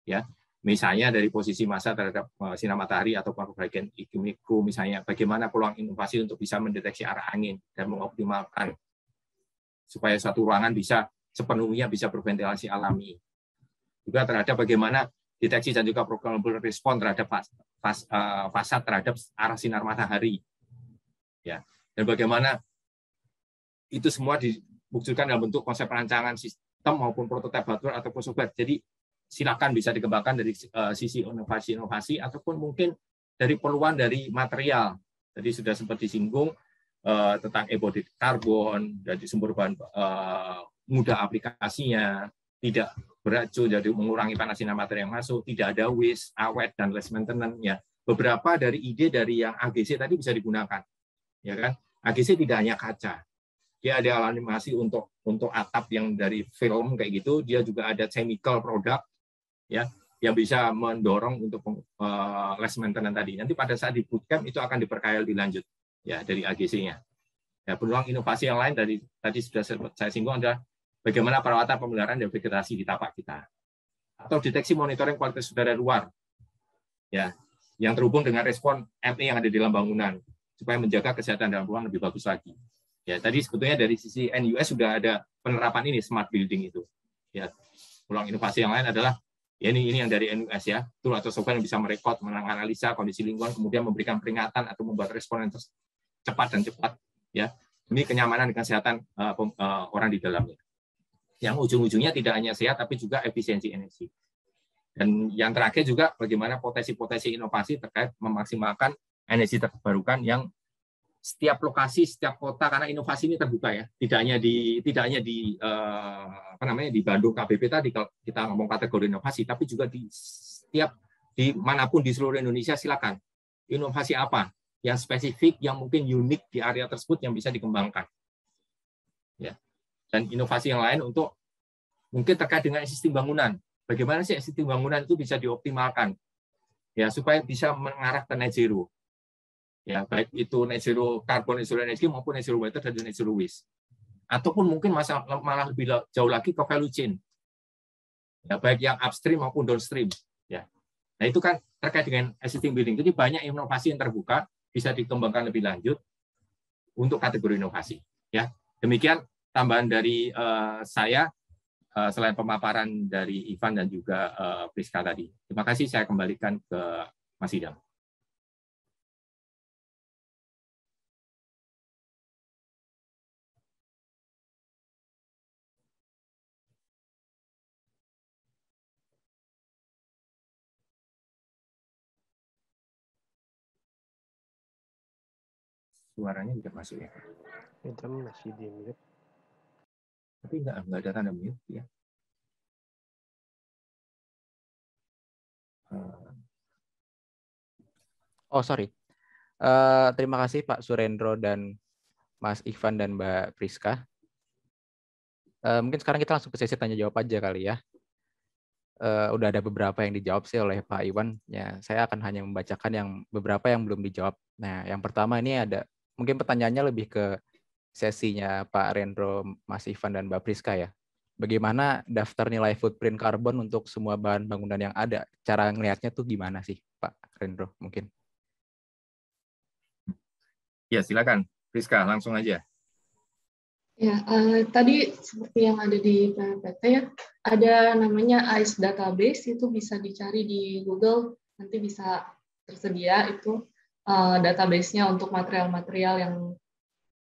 ya. Misalnya dari posisi massa terhadap sinar matahari atau bagian mikro, misalnya bagaimana peluang inovasi untuk bisa mendeteksi arah angin dan mengoptimalkan supaya suatu ruangan bisa sepenuhnya bisa berventilasi alami. Juga terhadap bagaimana deteksi dan juga programmable respon terhadap fasad terhadap arah sinar matahari. Ya. Dan bagaimana itu semua diwujudkan dalam bentuk konsep rancangan sistem maupun prototipe hardware ataupun software. Jadi silakan bisa dikembangkan dari sisi inovasi-inovasi ataupun mungkin dari peluang dari material. Tadi sudah sempat disinggung tentang embodied carbon, dari sumber bahan mudah aplikasinya, tidak beracun, jadi mengurangi panas sinar matahari yang masuk, tidak ada waste, awet, dan less maintenance. Ya. Beberapa dari ide dari yang AGC tadi bisa digunakan. Ya kan? AGC tidak hanya kaca. Dia ada animasi untuk atap yang dari film kayak gitu, dia juga ada chemical product ya yang bisa mendorong untuk less maintenance tadi. Nanti pada saat di bootcamp itu akan diperkaya lebih lanjut ya dari AGC-nya. Ya, peluang inovasi yang lain dari tadi sudah saya singgung adalah bagaimana perawatan pemeliharaan dan vegetasi di tapak kita. Atau deteksi monitoring kualitas udara luar. Ya, yang terhubung dengan respon ME yang ada di dalam bangunan supaya menjaga kesehatan dalam ruang lebih bagus lagi. Ya, tadi sebetulnya dari sisi NUS sudah ada penerapan ini smart building itu. Ya, peluang inovasi yang lain adalah ya ini yang dari NUS ya, tool atau software yang bisa merekod, menganalisa kondisi lingkungan, kemudian memberikan peringatan atau membuat respon yang cepat ya. Demi kenyamanan dan kesehatan orang di dalamnya. Yang ujung-ujungnya tidak hanya sehat tapi juga efisiensi energi. Dan yang terakhir juga bagaimana potensi-potensi inovasi terkait memaksimalkan energi terbarukan yang setiap lokasi, setiap kota, karena inovasi ini terbuka ya, tidak hanya di Bandung KBP tadi kalau kita ngomong kategori inovasi, tapi juga di manapun di seluruh Indonesia silakan. Inovasi apa yang spesifik, yang mungkin unik di area tersebut yang bisa dikembangkan. Ya. Dan inovasi yang lain untuk mungkin terkait dengan sistem bangunan. Bagaimana sih sistem bangunan itu bisa dioptimalkan ya supaya bisa mengarah ke net zero. Ya, baik itu net zero carbon, net zero energy maupun net zero water dan net zero waste. Ataupun mungkin malah lebih jauh lagi ke value chain. Ya, baik yang upstream maupun downstream. Ya. Nah, itu kan terkait dengan existing building. Jadi banyak inovasi yang terbuka bisa dikembangkan lebih lanjut untuk kategori inovasi. Ya. Demikian tambahan dari saya selain pemaparan dari Ivan dan juga Priska tadi. Terima kasih, saya kembalikan ke Mas Idam. Suaranya tidak masuk ya. Idam masih di mute. Tapi enggak ada tanda mute ya. Oh, sorry. Terima kasih Pak Surendro dan Mas Ivan dan Mbak Priska. Mungkin sekarang kita langsung ke sesi tanya jawab aja kali ya. Udah ada beberapa yang dijawab sih oleh Pak Iwan. Ya, saya akan hanya membacakan beberapa yang belum dijawab. Nah, yang pertama ini ada mungkin pertanyaannya lebih ke sesinya Pak Rendro, Mas Ivan dan Mbak Priska ya. Bagaimana daftar nilai footprint karbon untuk semua bahan bangunan yang ada? Cara ngelihatnya tuh gimana sih, Pak Rendro mungkin? Ya, silakan. Priska, langsung aja. Ya, tadi seperti yang ada di PPT ya, ada namanya ICE database, itu bisa dicari di Google, nanti bisa tersedia itu database-nya untuk material-material yang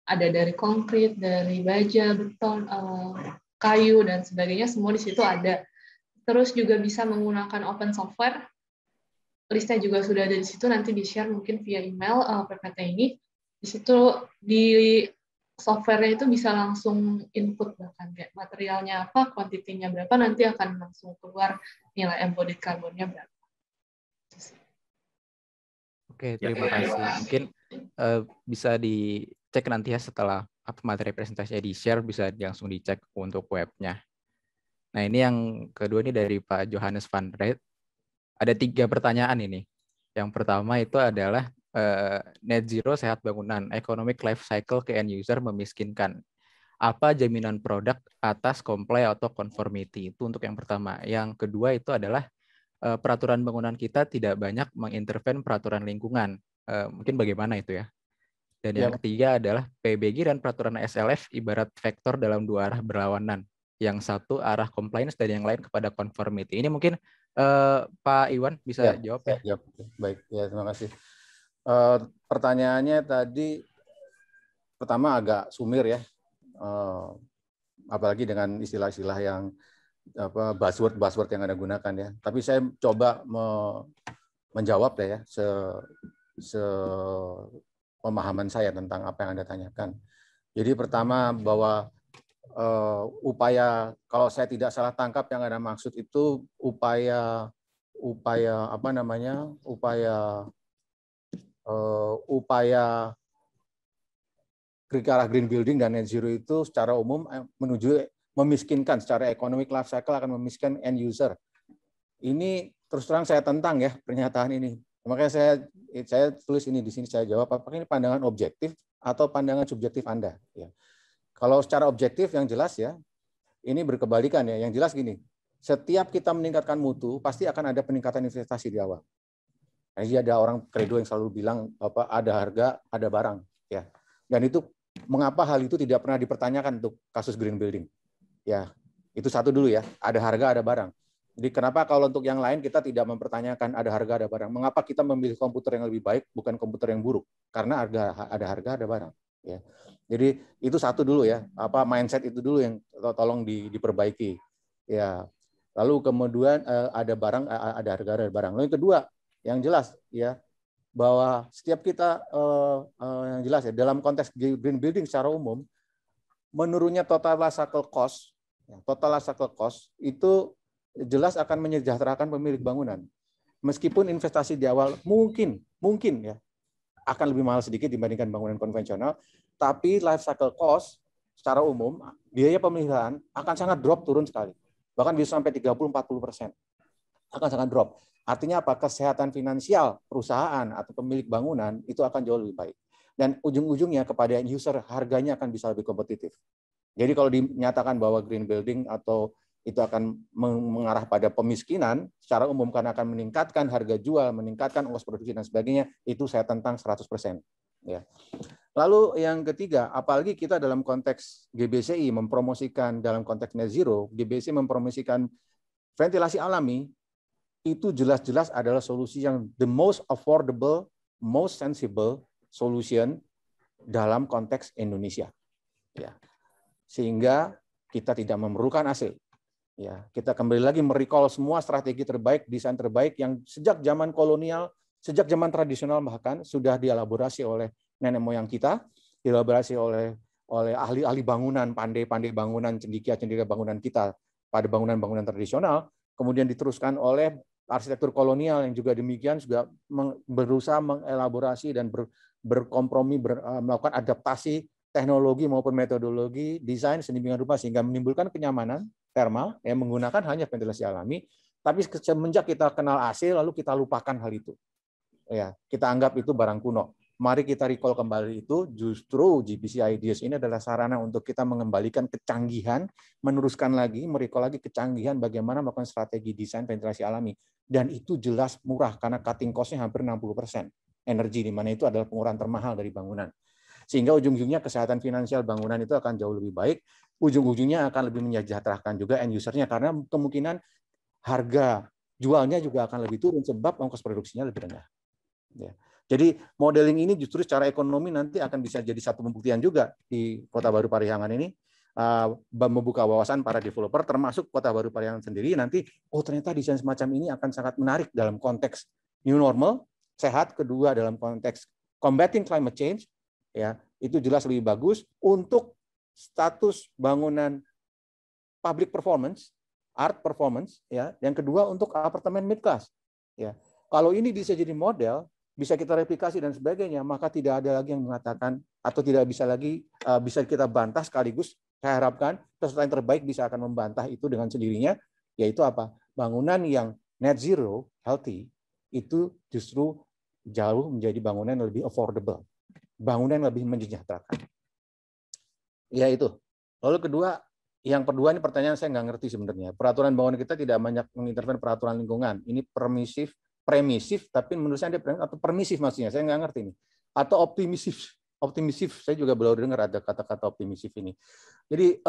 ada dari konkrit, dari baja, beton, kayu, dan sebagainya, semua di situ ada. Terus juga bisa menggunakan open software, listnya juga sudah ada di situ, nanti di-share mungkin via email PPT ini. Di situ di software-nya itu bisa langsung input bahkan kayak materialnya apa, kuantitinya berapa, nanti akan langsung keluar nilai embodied carbonnya berapa. Oke, terima kasih. Mungkin bisa dicek nanti ya setelah materi presentasinya di-share, bisa langsung dicek untuk webnya. Nah, ini yang kedua ini dari Pak Johannes van Reet. Ada 3 pertanyaan ini. Yang pertama itu adalah net zero sehat bangunan, economic life cycle ke end user memiskinkan. Apa jaminan produk atas comply atau conformity? Itu untuk yang pertama. Yang kedua itu adalah peraturan bangunan kita tidak banyak menginterven peraturan lingkungan. Mungkin bagaimana itu ya? Dan yang ketiga adalah PBG dan peraturan SLF ibarat vektor dalam 2 arah berlawanan. Yang satu arah compliance dan yang lain kepada conformity. Ini mungkin Pak Iwan bisa jawab ya? Ya, baik, ya terima kasih. Pertanyaannya tadi pertama agak sumir ya, apalagi dengan istilah-istilah yang buzzword yang Anda gunakan ya. Tapi saya coba menjawab ya pemahaman saya tentang apa yang Anda tanyakan. Jadi pertama bahwa upaya, kalau saya tidak salah tangkap yang Anda maksud itu upaya apa namanya? Upaya ke arah green building dan net zero itu secara umum menuju memiskinkan secara economic life cycle, akan memiskinkan end user. Ini terus terang saya tentang ya pernyataan ini. Makanya saya tulis ini di sini, saya jawab apakah ini pandangan objektif atau pandangan subjektif Anda ya. Kalau secara objektif yang jelas ya, ini berkebalikan ya. Yang jelas gini, setiap kita meningkatkan mutu pasti akan ada peningkatan investasi di awal. Jadi ada orang kredo yang selalu bilang ada harga, ada barang ya. Dan itu mengapa hal itu tidak pernah dipertanyakan untuk kasus green building? Ya, itu satu dulu ya, ada harga, ada barang. Jadi kenapa kalau untuk yang lain kita tidak mempertanyakan ada harga, ada barang? Mengapa kita memilih komputer yang lebih baik, bukan komputer yang buruk? Karena ada harga, ada barang. Ya. Jadi itu satu dulu ya, mindset itu dulu yang tolong diperbaiki. Ya. Lalu kemudian ada barang, ada harga, ada barang. Lalu yang kedua, yang jelas ya, bahwa setiap kita yang jelas ya, dalam konteks green building secara umum, menurunnya total life cycle cost itu jelas akan menyejahterakan pemilik bangunan. Meskipun investasi di awal mungkin ya akan lebih mahal sedikit dibandingkan bangunan konvensional, tapi life cycle cost secara umum, biaya pemeliharaan akan sangat drop, turun sekali. Bahkan bisa sampai 30-40%. Akan sangat drop. Artinya apa? Kesehatan finansial perusahaan atau pemilik bangunan itu akan jauh lebih baik. Dan ujung-ujungnya kepada user harganya akan bisa lebih kompetitif. Jadi kalau dinyatakan bahwa green building atau itu akan mengarah pada pemiskinan secara umum karena akan meningkatkan harga jual, meningkatkan ongkos produksi dan sebagainya, itu saya tentang 100%. Ya. Lalu yang ketiga, apalagi kita dalam konteks GBCI mempromosikan dalam konteks net zero, GBCI mempromosikan ventilasi alami, itu jelas-jelas adalah solusi yang the most affordable, most sensible solution dalam konteks Indonesia. Ya. Sehingga kita tidak memerlukan AC. Ya, kita kembali lagi merecall semua strategi terbaik, desain terbaik yang sejak zaman kolonial, sejak zaman tradisional bahkan sudah dielaborasi oleh nenek moyang kita, dielaborasi oleh ahli-ahli bangunan, pandai-pandai bangunan, cendekia bangunan kita pada bangunan-bangunan tradisional, kemudian diteruskan oleh arsitektur kolonial yang juga demikian juga berusaha mengelaborasi dan berkompromi, melakukan adaptasi teknologi maupun metodologi desain sedemikian rupa sehingga menimbulkan kenyamanan thermal yang menggunakan hanya ventilasi alami. Tapi semenjak kita kenal AC lalu kita lupakan hal itu. Ya, kita anggap itu barang kuno. Mari kita recall kembali itu, justru GBC Ideas ini adalah sarana untuk kita mengembalikan kecanggihan, meneruskan lagi, merecall lagi kecanggihan bagaimana melakukan strategi desain ventilasi alami. Dan itu jelas murah karena cutting cost-nya hampir 60%. Energi di mana itu adalah pengurangan termahal dari bangunan. Sehingga ujung-ujungnya kesehatan finansial bangunan itu akan jauh lebih baik, ujung-ujungnya akan lebih menyejahterakan juga end user-nya karena kemungkinan harga jualnya juga akan lebih turun sebab ongkos produksinya lebih rendah. Ya. Jadi modeling ini justru secara ekonomi nanti akan bisa jadi satu pembuktian juga di Kota Baru Parihyangan ini, membuka wawasan para developer termasuk Kota Baru Parihyangan sendiri nanti, oh ternyata desain semacam ini akan sangat menarik dalam konteks new normal, sehat, kedua dalam konteks combating climate change, ya itu jelas lebih bagus untuk status bangunan public performance, art performance, ya. Yang kedua untuk apartemen mid class, ya. Kalau ini bisa jadi model, bisa kita replikasi dan sebagainya, maka tidak ada lagi yang mengatakan atau tidak bisa lagi bisa kita bantah sekaligus. Saya harapkan peserta yang terbaik bisa akan membantah itu dengan sendirinya, yaitu apa? Bangunan yang net zero, healthy, itu justru jauh menjadi bangunan yang lebih affordable. Bangunan yang lebih mensejahterakan. Ya itu. Lalu kedua, yang kedua ini pertanyaan saya nggak ngerti sebenarnya. Peraturan bangunan kita tidak banyak mengintervensi peraturan lingkungan. Ini premisif, tapi menurut saya atau permisif maksudnya. Saya nggak ngerti ini. Atau optimisif. Saya juga baru dengar ada kata-kata optimisif ini. Jadi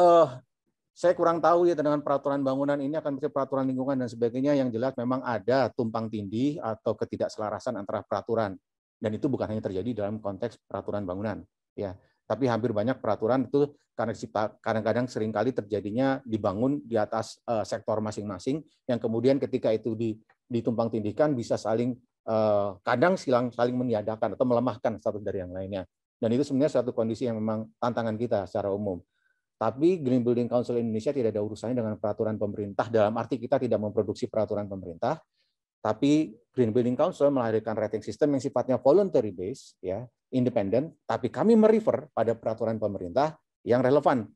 saya kurang tahu ya dengan peraturan bangunan ini akan menjadi peraturan lingkungan dan sebagainya. Yang jelas memang ada tumpang tindih atau ketidakselarasan antara peraturan. Dan itu bukan hanya terjadi dalam konteks peraturan bangunan, ya, Tapi hampir banyak peraturan itu karena kadang-kadang seringkali terjadinya dibangun di atas sektor masing-masing, yang kemudian ketika itu ditumpang tindihkan bisa saling kadang saling meniadakan atau melemahkan satu dari yang lainnya. Dan itu sebenarnya suatu kondisi yang memang tantangan kita secara umum. Tapi Green Building Council Indonesia tidak ada urusannya dengan peraturan pemerintah, dalam arti kita tidak memproduksi peraturan pemerintah, tapi Green Building Council melahirkan rating system yang sifatnya voluntary based, ya, independen, tapi kami merefer pada peraturan pemerintah yang relevan,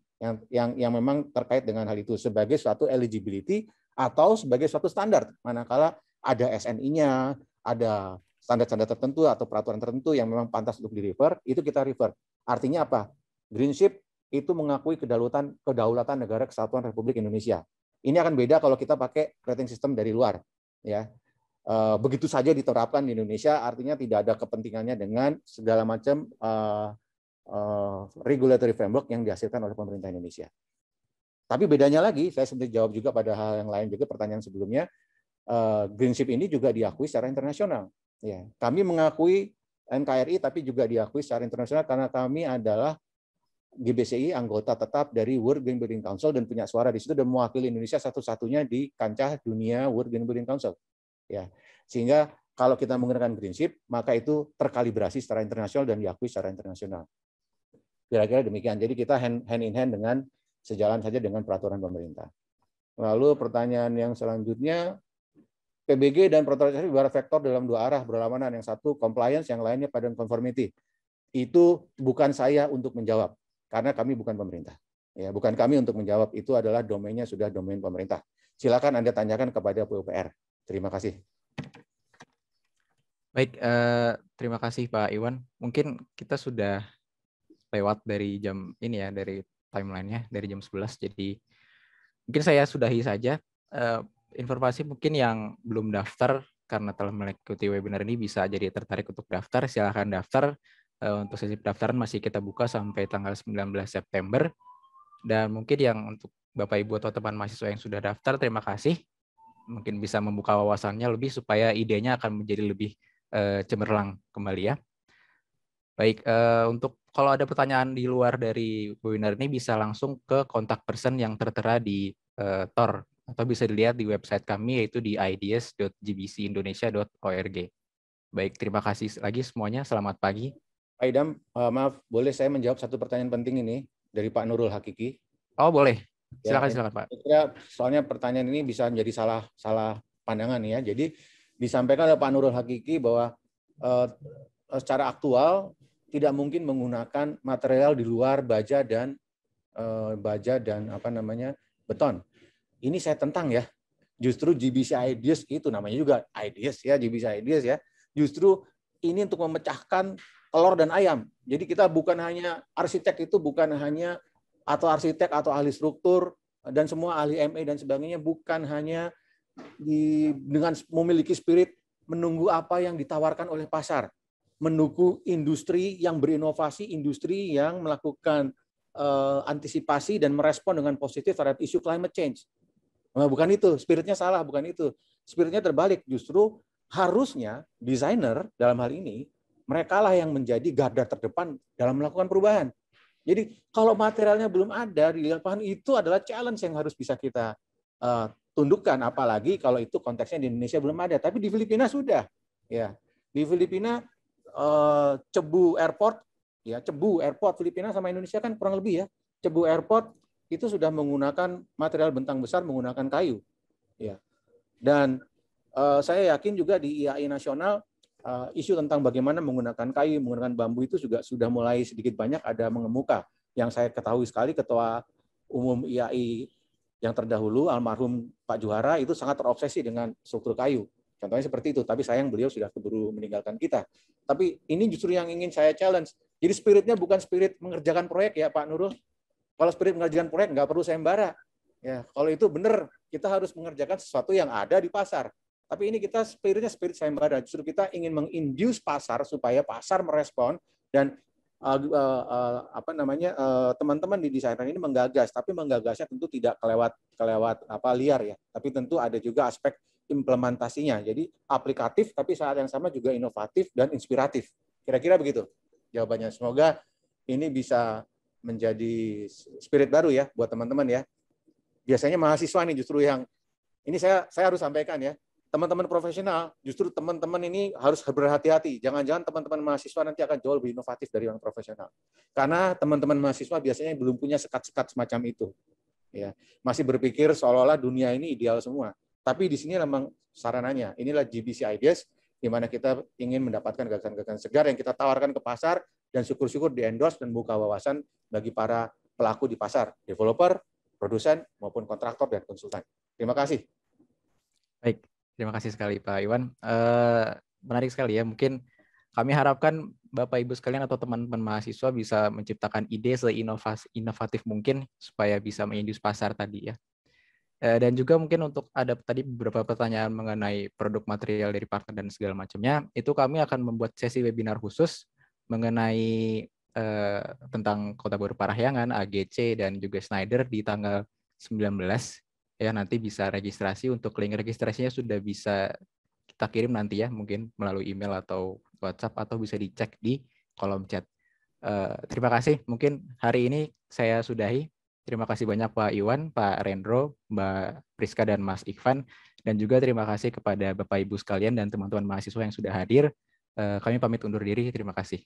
yang memang terkait dengan hal itu sebagai suatu eligibility atau sebagai suatu standar, manakala ada SNI-nya, ada standar-standar tertentu atau peraturan tertentu yang memang pantas untuk di-refer, itu kita refer. Artinya apa? Greenship itu mengakui kedaulatan negara kesatuan Republik Indonesia. Ini akan beda kalau kita pakai rating system dari luar, ya. Begitu saja diterapkan di Indonesia, artinya tidak ada kepentingannya dengan segala macam regulatory framework yang dihasilkan oleh pemerintah Indonesia. Tapi bedanya lagi, saya sempat jawab juga pada hal yang lain juga pertanyaan sebelumnya, Greenship ini juga diakui secara internasional. Ya, kami mengakui NKRI, tapi juga diakui secara internasional karena kami adalah GBCI anggota tetap dari World Green Building Council dan punya suara di situ dan mewakili Indonesia satu-satunya di kancah dunia World Green Building Council. Ya, sehingga kalau kita menggunakan Greenship, maka itu terkalibrasi secara internasional dan diakui secara internasional. Kira-kira demikian. Jadi kita hand in hand dengan sejalan saja dengan peraturan pemerintah. Lalu pertanyaan yang selanjutnya, PBG dan protokol bervektor dalam dua arah berlawanan. Yang satu compliance, yang lainnya pada conformity. Itu bukan saya untuk menjawab. Karena kami bukan pemerintah. Ya, bukan kami untuk menjawab, itu adalah domainnya sudah domain pemerintah. Silakan Anda tanyakan kepada PUPR. Terima kasih. Baik, terima kasih Pak Iwan. Mungkin kita sudah lewat dari jam ini ya, dari timeline-nya, dari jam 11. Jadi mungkin saya sudahi saja. Informasi mungkin yang belum daftar karena telah mengikuti webinar ini bisa jadi tertarik untuk daftar. Silakan daftar. Untuk sesi pendaftaran masih kita buka sampai tanggal 19 September. Dan mungkin yang untuk Bapak Ibu atau teman mahasiswa yang sudah daftar, terima kasih. Mungkin bisa membuka wawasannya lebih supaya idenya akan menjadi lebih cemerlang kembali ya. Baik, untuk kalau ada pertanyaan di luar dari webinar ini bisa langsung ke kontak person yang tertera di TOR atau bisa dilihat di website kami yaitu di ids.gbcindonesia.org. Baik, terima kasih lagi semuanya. Selamat pagi. Pak Idam, maaf, boleh saya menjawab satu pertanyaan penting ini dari Pak Nurul Hakiki? Oh, boleh. Silakan, ya, silakan Pak. Soalnya pertanyaan ini bisa menjadi salah pandangan ya. Jadi disampaikan oleh Pak Nurul Hakiki bahwa secara aktual tidak mungkin menggunakan material di luar baja dan beton. Ini saya tentang ya. Justru GBC Ideas itu namanya juga Ideas ya, GBC Ideas ya. Justru ini untuk memecahkan telur dan ayam. Jadi kita bukan hanya arsitek itu bukan hanya atau arsitek atau ahli struktur dan semua ahli ME dan sebagainya bukan hanya dengan memiliki spirit menunggu apa yang ditawarkan oleh pasar, menunggu industri yang berinovasi, industri yang melakukan antisipasi dan merespon dengan positif terhadap isu climate change. Nah, bukan itu, spiritnya salah, bukan itu. Spiritnya terbalik, justru harusnya desainer dalam hal ini mereka lah yang menjadi garda terdepan dalam melakukan perubahan. Jadi kalau materialnya belum ada di lapangan, itu adalah challenge yang harus bisa kita tundukkan. Apalagi kalau itu konteksnya di Indonesia belum ada, tapi di Filipina sudah. Ya, di Filipina Cebu Airport Filipina sama Indonesia kan kurang lebih ya. Cebu Airport itu sudah menggunakan material bentang besar menggunakan kayu. Ya, dan saya yakin juga di IAI nasional isu tentang bagaimana menggunakan kayu, menggunakan bambu itu juga sudah mulai sedikit banyak ada mengemuka. Yang saya ketahui sekali Ketua Umum IAI yang terdahulu, almarhum Pak Juhara, itu sangat terobsesi dengan struktur kayu. Contohnya seperti itu, tapi sayang beliau sudah keburu meninggalkan kita. Tapi ini justru yang ingin saya challenge. Jadi spiritnya bukan spirit mengerjakan proyek ya Pak Nurul. Kalau spirit mengerjakan proyek nggak perlu sayembara. Ya, kalau itu benar, kita harus mengerjakan sesuatu yang ada di pasar. Tapi ini kita spiritnya spirit sayembara. Justru kita ingin menginduce pasar supaya pasar merespon dan teman-teman di desainer ini menggagas. Tapi menggagasnya tentu tidak kelewat liar ya. Tapi tentu ada juga aspek implementasinya. Jadi aplikatif tapi saat yang sama juga inovatif dan inspiratif. Kira-kira begitu jawabannya. Semoga ini bisa menjadi spirit baru ya buat teman-teman ya. Biasanya mahasiswa nih justru yang ini saya harus sampaikan ya. Teman-teman profesional, justru teman-teman ini harus berhati-hati. Jangan-jangan teman-teman mahasiswa nanti akan jauh lebih inovatif dari yang profesional. Karena teman-teman mahasiswa biasanya belum punya sekat-sekat semacam itu. Ya, masih berpikir seolah-olah dunia ini ideal semua. Tapi di sini memang sarananya. Inilah GBC Ideas, di mana kita ingin mendapatkan gagasan-gagasan segar yang kita tawarkan ke pasar, dan syukur-syukur di-endorse dan buka wawasan bagi para pelaku di pasar, developer, produsen, maupun kontraktor dan konsultan. Terima kasih. Baik. Terima kasih sekali Pak Iwan. Menarik sekali ya. Mungkin kami harapkan Bapak Ibu sekalian atau teman-teman mahasiswa bisa menciptakan ide se-inovatif mungkin supaya bisa mengindus pasar tadi ya. Dan juga mungkin untuk ada tadi beberapa pertanyaan mengenai produk material dari partner dan segala macamnya, itu kami akan membuat sesi webinar khusus mengenai tentang Kota Baru Parahyangan, AGC, dan juga Schneider di tanggal 19. Ya, nanti bisa registrasi. Untuk link registrasinya sudah bisa kita kirim nanti ya, mungkin melalui email atau WhatsApp, atau bisa dicek di kolom chat. Terima kasih. Mungkin hari ini saya sudahi. Terima kasih banyak Pak Iwan, Pak Rendro, Mbak Priska, dan Mas Ikhvan. Dan juga terima kasih kepada Bapak Ibu sekalian dan teman-teman mahasiswa yang sudah hadir. Kami pamit undur diri. Terima kasih.